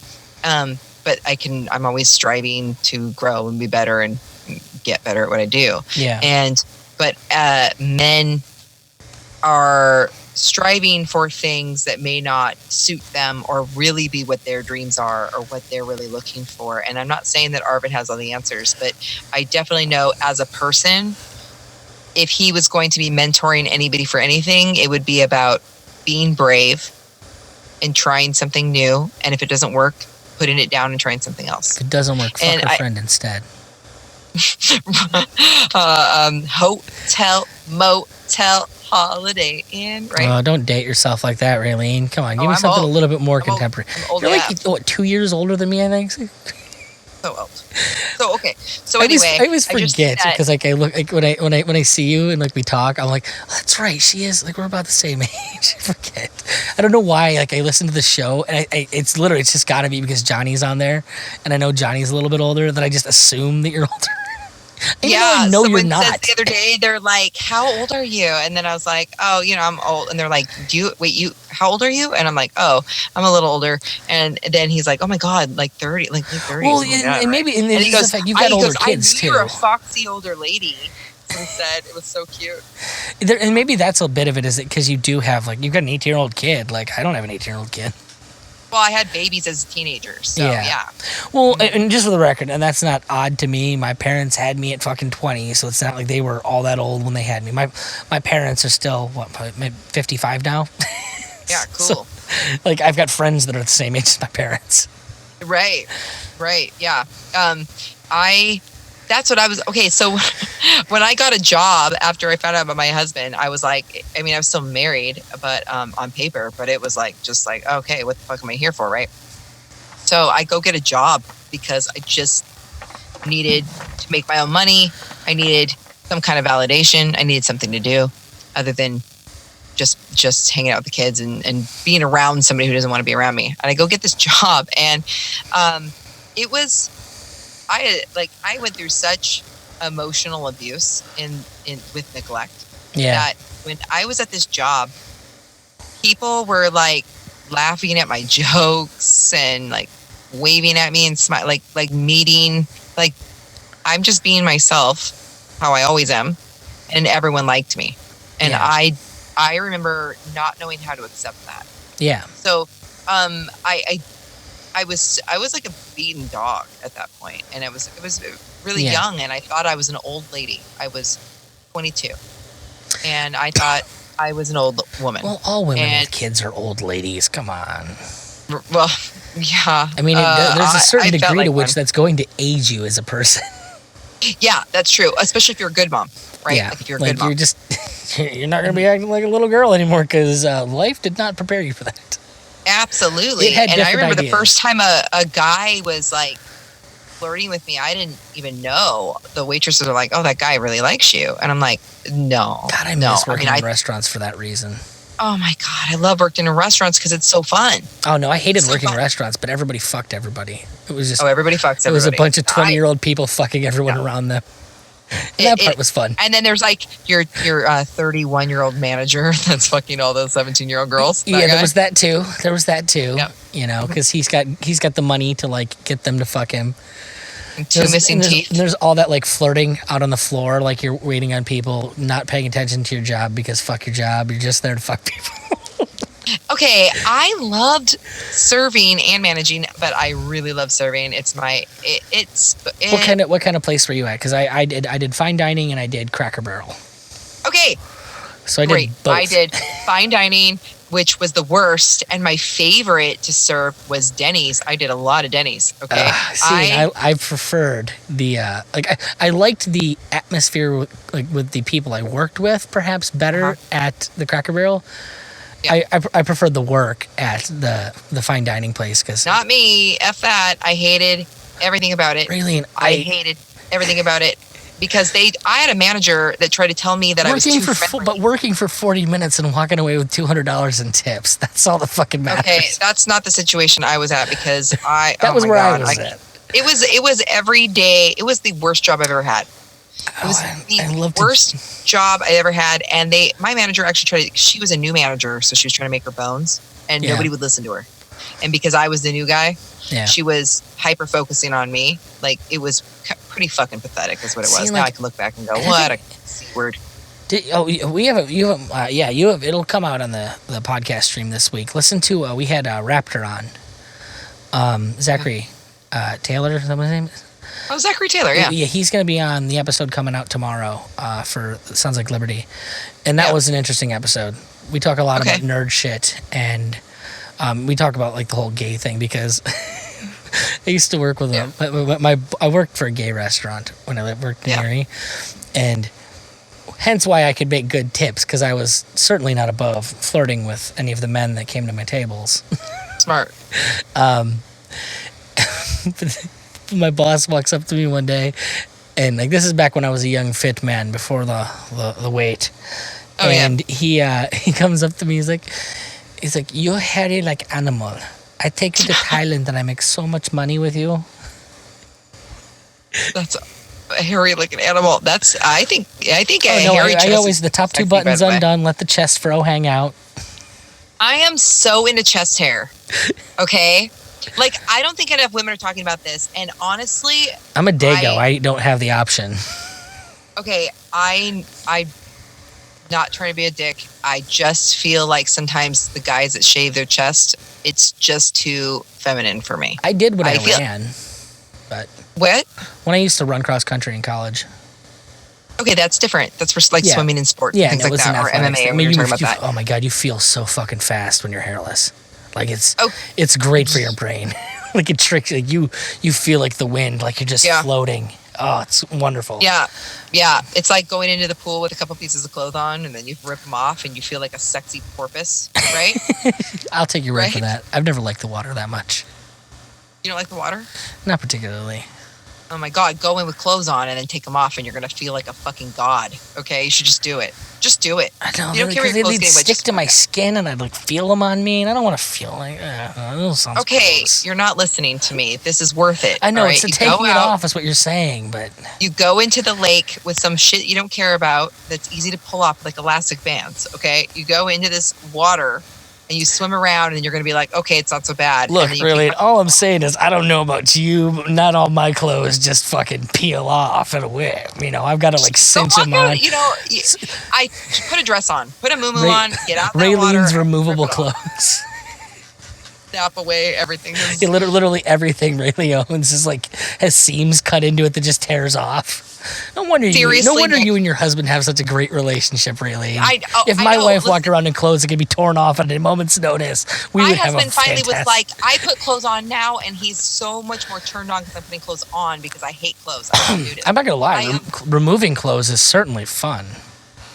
But I'm always striving to grow and be better and get better at what I do. Yeah. But men are striving for things that may not suit them or really be what their dreams are or what they're really looking for. And I'm not saying that Arvin has all the answers, but I definitely know as a person, if he was going to be mentoring anybody for anything, it would be about being brave and trying something new. And if it doesn't work, putting it down and trying something else. If it doesn't work, fuck a friend instead. Hotel, motel, Holiday Inn, right? Oh, don't date yourself like that, Raylene. Come on, give me something a little bit more contemporary. You're like 2 years older than me, I think. So old. So okay. So anyway, I always forget because like I look like when I see you and like we talk, I'm like, oh, that's right, she is like we're about the same age. I forget. I don't know why. Like I listen to the show and it's just got to be because Johnny's on there, and I know Johnny's a little bit older. That I just assume that you're older. I know you're not. Said the other day, they're like, "How old are you?" And then I was like, "Oh, I'm old." And they're like, how old are you?" And I'm like, "Oh, I'm a little older." And then he's like, "Oh my God, like 30, like late 30s." Well, and maybe and he goes, "You've got older kids too." You're a foxy older lady. He said it was so cute. And maybe that's a bit of it, is it because you do have you've got an 18-year-old kid. Like I don't have an 18-year-old kid. Well, I had babies as a teenager, so yeah. Well, and just for the record, and that's not odd to me, my parents had me at fucking 20, so it's not like they were all that old when they had me. My parents are still, maybe 55 now? Yeah, cool. So, I've got friends that are the same age as my parents. Right, yeah. That's what I was, okay, so when I got a job after I found out about my husband, I was like, I was still married, but on paper, but it was just like, okay, what the fuck am I here for, right? So I go get a job because I just needed to make my own money. I needed some kind of validation. I needed something to do other than just hanging out with the kids and being around somebody who doesn't want to be around me. And I go get this job, and it was... I went through such emotional abuse with neglect that when I was at this job, people were laughing at my jokes and waving at me and smile, meeting, I'm just being myself, how I always am, and everyone liked me, and I remember not knowing how to accept that. Yeah. So, I was like a beaten dog at that point, and it was really young, and I thought I was an old lady. I was 22, and I thought I was an old woman. Well, all women with kids are old ladies. Come on. Well, yeah. There's a certain degree to which that's going to age you as a person. Yeah, that's true. Especially if you're a good mom, right? Yeah, if you're a good mom, you're not going to be acting like a little girl anymore because life did not prepare you for that. Absolutely. And I remember the first time a guy was flirting with me, I didn't even know. The waitresses are like, "Oh, that guy really likes you," and I'm like, "No." God, I miss working in restaurants for that reason. Oh my God, I love working in restaurants because it's so fun. Oh no, I hated working in restaurants, but everybody fucked everybody. It was just everybody fucks everybody. It was a bunch of 20-year-old people fucking everyone around them. That part was fun. And then there's like your 31-year-old manager that's fucking all those 17-year-old girls. Yeah, there was that too. Yep. You know, because he's got the money to like get them to fuck him. And two missing teeth. There's all that like flirting out on the floor, like you're waiting on people, not paying attention to your job because fuck your job. You're just there to fuck people. Okay, I loved serving and managing, but I really love serving. It's What kind of place were you at? Because I did fine dining and I did Cracker Barrel. Okay, so I great. did both. I did fine dining, which was the worst, and my favorite to serve was Denny's. I did a lot of Denny's. Okay, I preferred the I liked the atmosphere with the people I worked with perhaps better at the Cracker Barrel. Yeah. I preferred the work at the fine dining place because not me. F that. I hated everything about it. Really, I hated everything about it because I had a manager that tried to tell me that I was too friendly. But working for 40 minutes and walking away with $200 in tips. That's all that fucking matters. Okay, that's not the situation I was at because that was where I was at. It was every day. It was the worst job I've ever had. It was the worst job I ever had, and my manager actually she was a new manager, so she was trying to make her bones, and nobody would listen to her. And because I was the new guy, she was hyper focusing on me. Like, it was pretty fucking pathetic is what it was. Now I can look back and go, what a C word. It'll come out on the podcast stream this week. Listen to, we had Raptor on, Zachary Taylor, is that his name? Oh, Zachary Taylor, yeah. Yeah, he's going to be on the episode coming out tomorrow for Sounds Like Liberty. And that was an interesting episode. We talk a lot about nerd shit, and we talk about like the whole gay thing because I used to work with I worked for a gay restaurant when I worked in Erie, and hence why I could make good tips because I was certainly not above flirting with any of the men that came to my tables. Smart. My boss walks up to me one day, and like this is back when I was a young fit man before the weight. Oh, and he comes up to me. He's like, "You're hairy like animal. I take you to Thailand and I make so much money with you." That's a hairy like an animal. That's I think I always the top two buttons undone. Let the chest fro hang out. I am so into chest hair. Okay. Like, I don't think enough women are talking about this, and honestly, I'm a dago. I don't have the option. Okay, I'm not trying to be a dick. I just feel like sometimes the guys that shave their chest, it's just too feminine for me. I did when I ran, but what? When I used to run cross country in college. Okay, that's different. That's for like swimming in sports, and things like that, or MMA. I mean, you're talking about that. Oh my god, you feel so fucking fast when you're hairless. Like it's great for your brain. Like it tricks you. You feel like the wind, like you're just floating. Oh, it's wonderful. Yeah. It's like going into the pool with a couple pieces of clothes on, and then you rip them off, and you feel like a sexy porpoise, right? I'll take your word for that. I've never liked the water that much. You don't like the water? Not particularly. Oh my god, go in with clothes on and then take them off, and you're gonna feel like a fucking god. Okay, you should just do it. Just do it. I don't know. They'd stick to my skin, and I'd like feel them on me, and I don't want to feel like. Those sounds gross. You're not listening to me. This is worth it. I know it's taking it off is what you're saying, but you go into the lake with some shit you don't care about that's easy to pull off, like elastic bands. Okay, you go into this water. And you swim around, and you're going to be like, okay, it's not so bad. Look, really, all I'm saying is I don't know about you, but not all my clothes just fucking peel off in a whip. You know, I've got to like cinch them on. You know, I put a dress on, put a muumuu on, get out of that water. Raylene's removable clothes. Snap away everything. Literally everything Rayleigh owns is like has seams cut into it that just tears off. No wonder you and your husband have such a great relationship, Rayleigh. If my wife walked around in clothes that could be torn off at a moment's notice, we would have a fantastic... My husband finally was like, I put clothes on now, and he's so much more turned on because I'm putting clothes on because I hate clothes. I'm not going to lie. Removing clothes is certainly fun.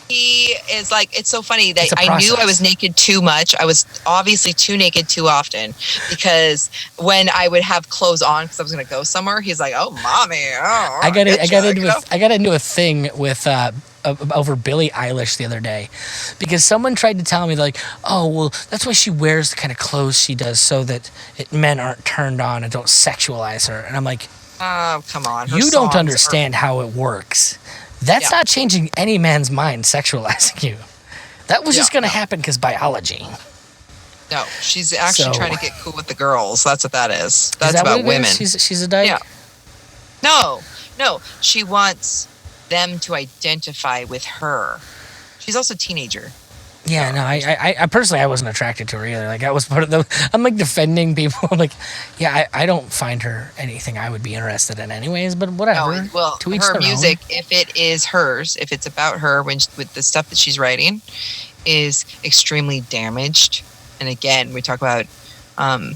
He is like, it's so funny that I knew I was naked too much. I was obviously too naked too often because when I would have clothes on because I was going to go somewhere, he's like, "Oh, mommy, I got into a thing with over Billie Eilish the other day because someone tried to tell me like, "Oh, well, that's why she wears the kind of clothes she does so that men aren't turned on and don't sexualize her." And I'm like, "Oh, come on, you don't understand how it works." That's not changing any man's mind sexualizing you. That was just going to happen because biology. No, she's actually trying to get cool with the girls. That's what that is. That's about women. She's a dyke? Yeah. No. She wants them to identify with her. She's also a teenager. Yeah, no, I personally, I wasn't attracted to her either. Like, I was part of the, I'm like defending people. I'm like, yeah, I don't find her anything I would be interested in anyways, but whatever. No, well, to each her their music, own. if it is hers, if it's about her, with the stuff that she's writing, is extremely damaged. And again, we talk about, I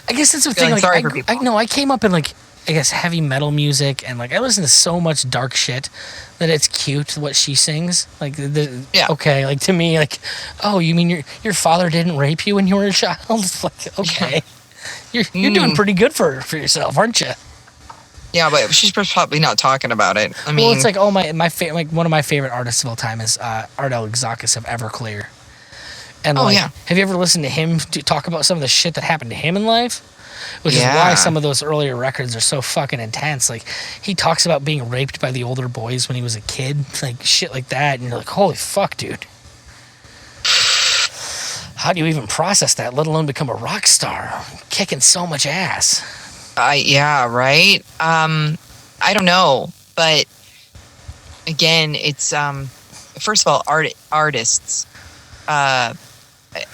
guess that's the thing. Like, sorry for people. I came up in like, I guess, heavy metal music, and like I listen to so much dark shit that it's cute what she sings. Like, okay, like to me, like, oh, you mean your father didn't rape you when you were a child? It's like, okay, you're doing pretty good for yourself, aren't you? Yeah, but she's probably not talking about it. I mean, well, it's like, oh, like one of my favorite artists of all time is Art Alexakis of Everclear. And have you ever listened to him talk about some of the shit that happened to him in life? Which is why some of those earlier records are so fucking intense. Like, he talks about being raped by the older boys when he was a kid, like shit like that, and you're like, holy fuck, dude. How do you even process that, let alone become a rock star? Kicking so much ass. Yeah, right? I don't know, but again, it's first of all, artists.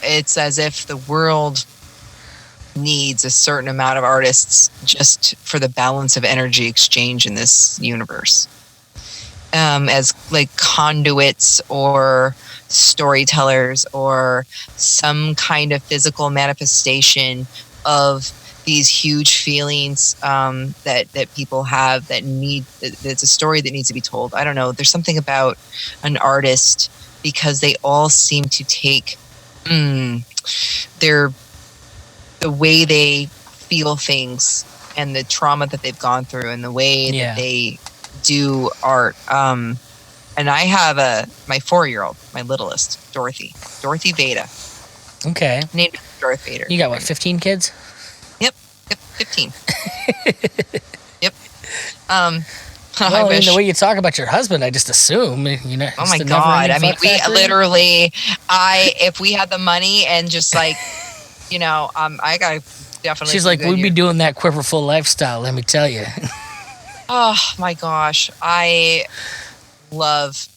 It's as if the world needs a certain amount of artists just for the balance of energy exchange in this universe, as like conduits or storytellers or some kind of physical manifestation of these huge feelings that people have that's a story that needs to be told. I don't know. There's something about an artist because they all seem to take the way they feel things and the trauma that they've gone through and the way that they do art. And I have my 4-year-old, my littlest, Dorothy Veda. Okay. Named Darth Vader. You got what, 15 kids? Yep, 15. Yep. Well, I mean, the way you talk about your husband, I just assume, you know. Oh my God. I mean, if we had the money and just like, you know, I got definitely. She's like, we'd be doing that quiverful lifestyle, let me tell you. Oh my gosh. I love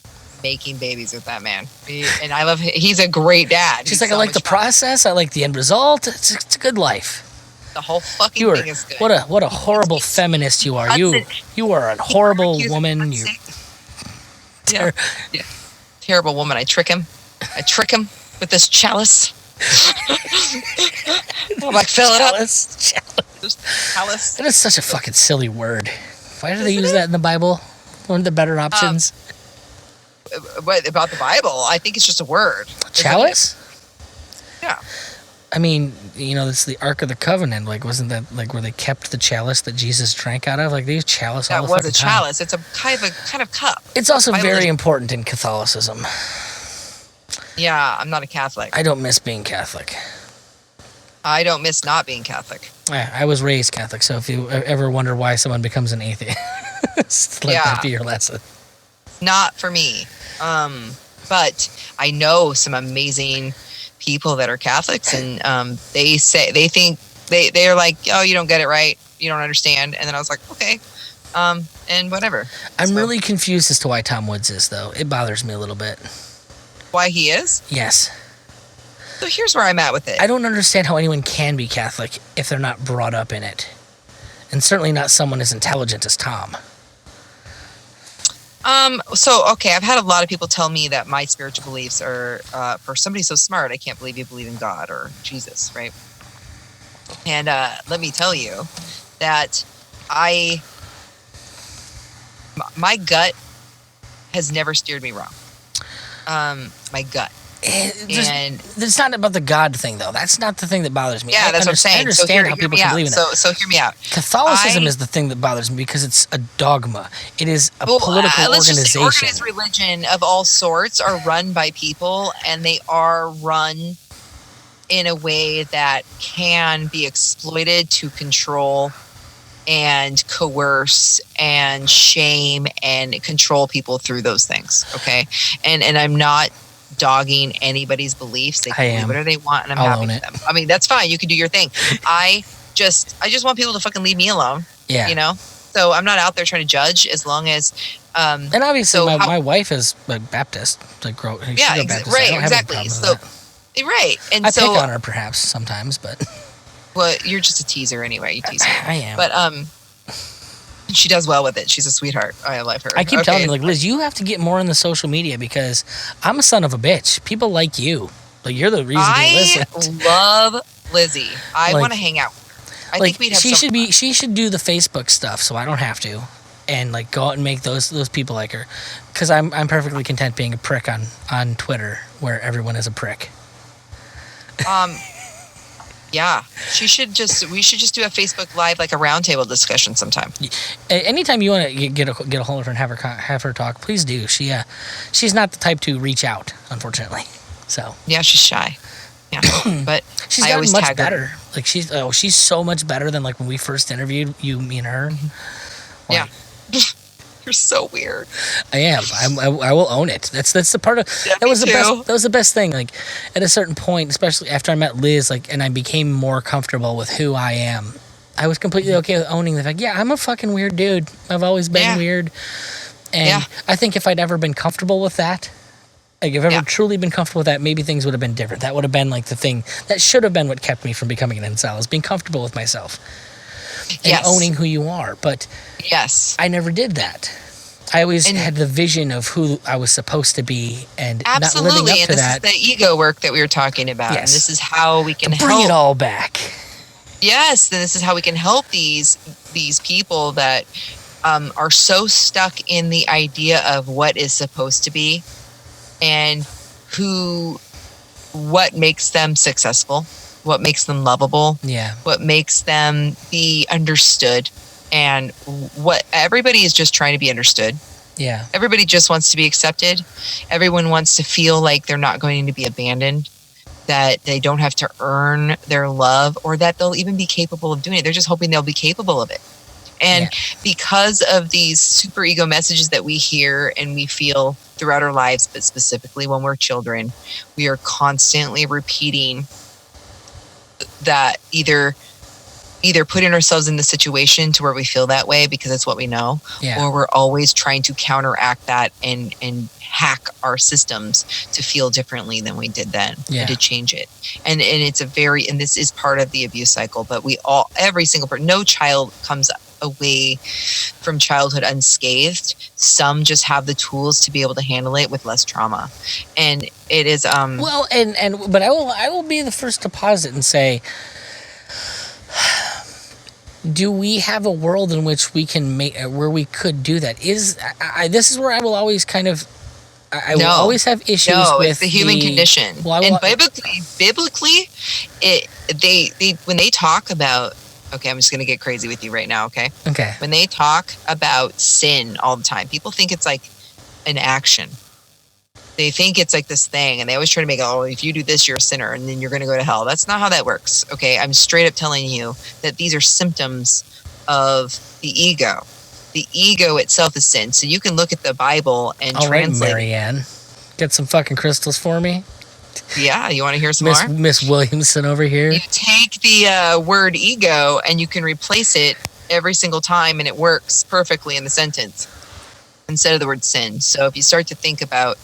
making babies with that man. And he's a great dad. She's like, I like the process. I like the end result. It's a good life. The whole fucking thing is good. What a horrible feminist you are. You are a horrible woman. Terrible woman. I trick him with this chalice. I'm like, fill it up. Chalice. That is such a fucking silly word. Why do they use that in the Bible? One of the better options. What about the Bible? I think it's just a word. Chalice? Yeah. I mean, you know, it's the Ark of the Covenant. Like, wasn't that like where they kept the chalice that Jesus drank out of? Like, they use chalice all the fucking time. That was a chalice. It's a kind of cup. It's also very important in Catholicism. Yeah, I'm not a Catholic. I don't miss being Catholic. I don't miss not being Catholic. I was raised Catholic, so if you ever wonder why someone becomes an atheist, let that be your lesson. Not for me. But I know some amazing people that are Catholics, and they're like, oh, you don't get it right, you don't understand. And then I was like, okay, and whatever. I'm really confused as to why Tom Woods is, though. It bothers me a little bit. Why he is? Yes. So here's where I'm at with it. I don't understand how anyone can be Catholic if they're not brought up in it, and certainly not someone as intelligent as Tom. Okay, I've had a lot of people tell me that my spiritual beliefs are, for somebody so smart, I can't believe you believe in God or Jesus, right? And let me tell you that my gut has never steered me wrong. My gut. It's not about the God thing, though. That's not the thing that bothers me. Yeah, that's what I'm saying. I understand how people can believe in it. So hear me out. Catholicism is the thing that bothers me because it's a dogma. It is a political organization. Organized religion of all sorts are run by people, and they are run in a way that can be exploited to control and coerce and shame and control people through those things. Okay. And I'm not dogging anybody's beliefs. They can do whatever they want, and I'm happy for them. I mean, that's fine. You can do your thing. I just want people to fucking leave me alone. Yeah. You know? So I'm not out there trying to judge, as long as and obviously my wife is a Baptist. Like, yeah, Baptist. Right, exactly. So right. And I so pick on her perhaps sometimes, but well, you're just a teaser anyway. You tease her. I am. But she does well with it. She's a sweetheart. I love her. I keep telling her, like, Liz, you have to get more in the social media because I'm a son of a bitch. People like you. Like, you're the reason they listen. I love Lizzie. I want to hang out with her. I think we'd have she should do the Facebook stuff so I don't have to, and like go out and make those people like her, because I'm perfectly content being a prick on Twitter where everyone is a prick. Yeah, we should just do a Facebook Live, like a roundtable discussion sometime. Anytime you want to get a hold of her and have her talk, please do. She's not the type to reach out, unfortunately. So yeah, she's shy. Yeah, but she's gotten much better. Like she's so much better than like when we first interviewed me and her. Mm-hmm. Like, yeah. You're so weird. I am. I will own it. That's the part of that was the best. That was the best thing. Like at a certain point, especially after I met Liz, like, and I became more comfortable with who I am, I was completely okay with owning the fact. Yeah, I'm a fucking weird dude. I've always been weird, and I think if I'd ever been comfortable with that, like if I've ever truly been comfortable with that, maybe things would have been different. That would have been like the thing that should have been what kept me from becoming an incel, is being comfortable with myself. And owning who you are. But I never did that. I always had the vision of who I was supposed to be, and not living up to that. This is the ego work that we were talking about. And this is how we can bring it all back. Yes, and this is how we can help these people that are so stuck in the idea of what is supposed to be and what makes them successful. What makes them lovable, what makes them be understood, and what everybody is just trying to be understood. Yeah. Everybody just wants to be accepted. Everyone wants to feel like they're not going to be abandoned, that they don't have to earn their love, or that they'll even be capable of doing it. They're just hoping they'll be capable of it. And because of these super ego messages that we hear and we feel throughout our lives, but specifically when we're children, we are constantly repeating that either putting ourselves in the situation to where we feel that way because it's what we know, or we're always trying to counteract that and hack our systems to feel differently than we did then, and to change it. And it's and this is part of the abuse cycle, but every single person, no child comes away from childhood unscathed. Some just have the tools to be able to handle it with less trauma. And it is well, but I will be the first to pause it and say, do we have a world in which we can where we could do that? This is where I will always kind of will always have issues with it's the human condition. Well, and biblically when they talk about, okay, I'm just going to get crazy with you right now, okay? Okay. When they talk about sin all the time, people think it's like an action. They think it's like this thing, and they always try to make it, if you do this, you're a sinner, and then you're going to go to hell. That's not how that works, okay? I'm straight up telling you that these are symptoms of the ego. The ego itself is sin. So you can look at the Bible and translate. All right, Marianne. Get some fucking crystals for me. Yeah, you want to hear some more? Miss Williamson over here. You take the word ego and you can replace it every single time, and it works perfectly in the sentence instead of the word sin. So if you start to think about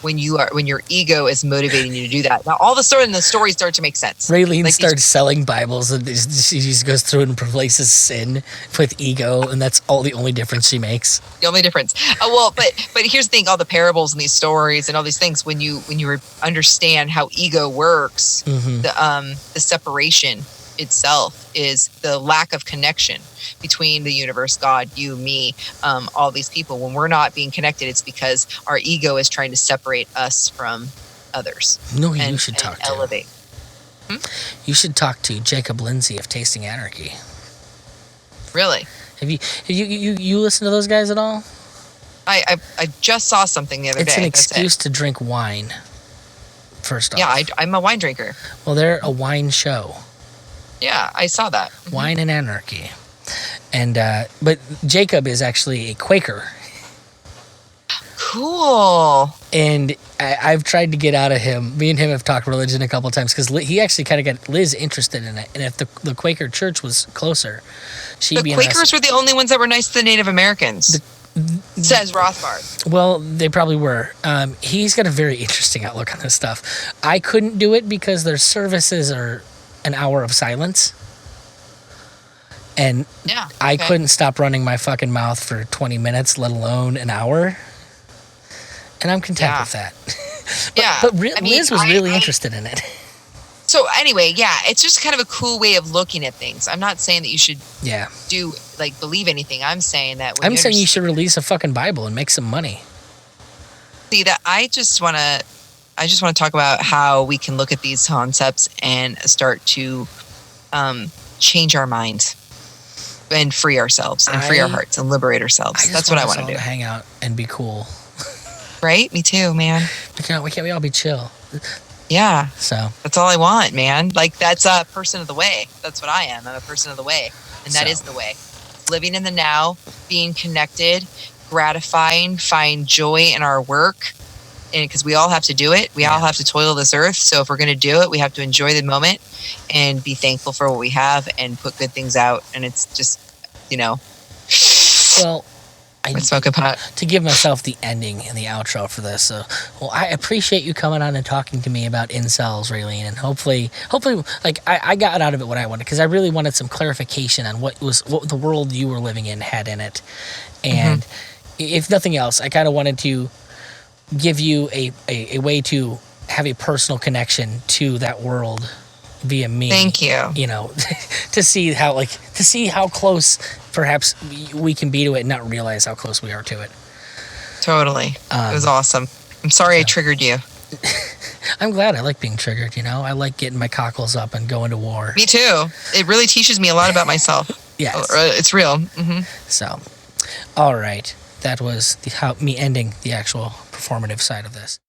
when your ego is motivating you to do that, now all of a sudden the stories start to make sense. Raylene starts selling Bibles, and she just goes through and replaces sin with ego, and that's the only difference she makes. The only difference. But here's the thing: all the parables and these stories and all these things, when you understand how ego works, the separation itself is the lack of connection between the universe, God, you, me, all these people. When we're not being connected, it's because our ego is trying to separate us from others. No, you should talk to elevate. You should talk to Jacob Lindsay of Tasting Anarchy. Really? Have you listen to those guys at all? I just saw something the other day. It's an excuse to drink wine. First off. Yeah, I'm a wine drinker. Well, they're a wine show. Yeah, I saw that. Wine and Anarchy. And but Jacob is actually a Quaker. Cool. And I've tried to get out of him. Me and him have talked religion a couple times because he actually kind of got Liz interested in it. And if the Quaker church was closer, she'd be interested. The Quakers were the only ones that were nice to the Native Americans, says Rothbard. Well, they probably were. He's got a very interesting outlook on this stuff. I couldn't do it because their services are an hour of silence. And I couldn't stop running my fucking mouth for 20 minutes, let alone an hour. And I'm content with that. But Liz was really interested in it. So anyway, it's just kind of a cool way of looking at things. I'm not saying that you should do believe anything. I'm saying that I'm saying you should release a fucking Bible and make some money. See, that I just want to talk about how we can look at these concepts and start to change our minds and free ourselves and free our hearts and liberate ourselves. That's what I want to do. Hang out and be cool. Right? Me too, man. Why can't we all be chill? Yeah. So that's all I want, man. Like, that's a person of the way. That's what I am. I'm a person of the way. And that is the way. Living in the now, being connected, gratifying, find joy in our work. And because we all have to do it. We all have to toil this earth. So if we're going to do it, we have to enjoy the moment and be thankful for what we have and put good things out. And it's just, Well, I smoke a pot. To give myself the ending and the outro for this. I appreciate you coming on and talking to me about incels, Raylene, and hopefully, I got out of it what I wanted, because I really wanted some clarification on what the world you were living in had in it, and if nothing else, I kind of wanted to give you a way to have a personal connection to that world via me. Thank you. To see how close perhaps we can be to it and not realize how close we are to it. Totally. It was awesome. I'm sorry I triggered you. I'm glad. I like being triggered, I like getting my cockles up and going to war. Me too. It really teaches me a lot about myself. Yes. It's real. So, all right. That was me ending the actual performative side of this.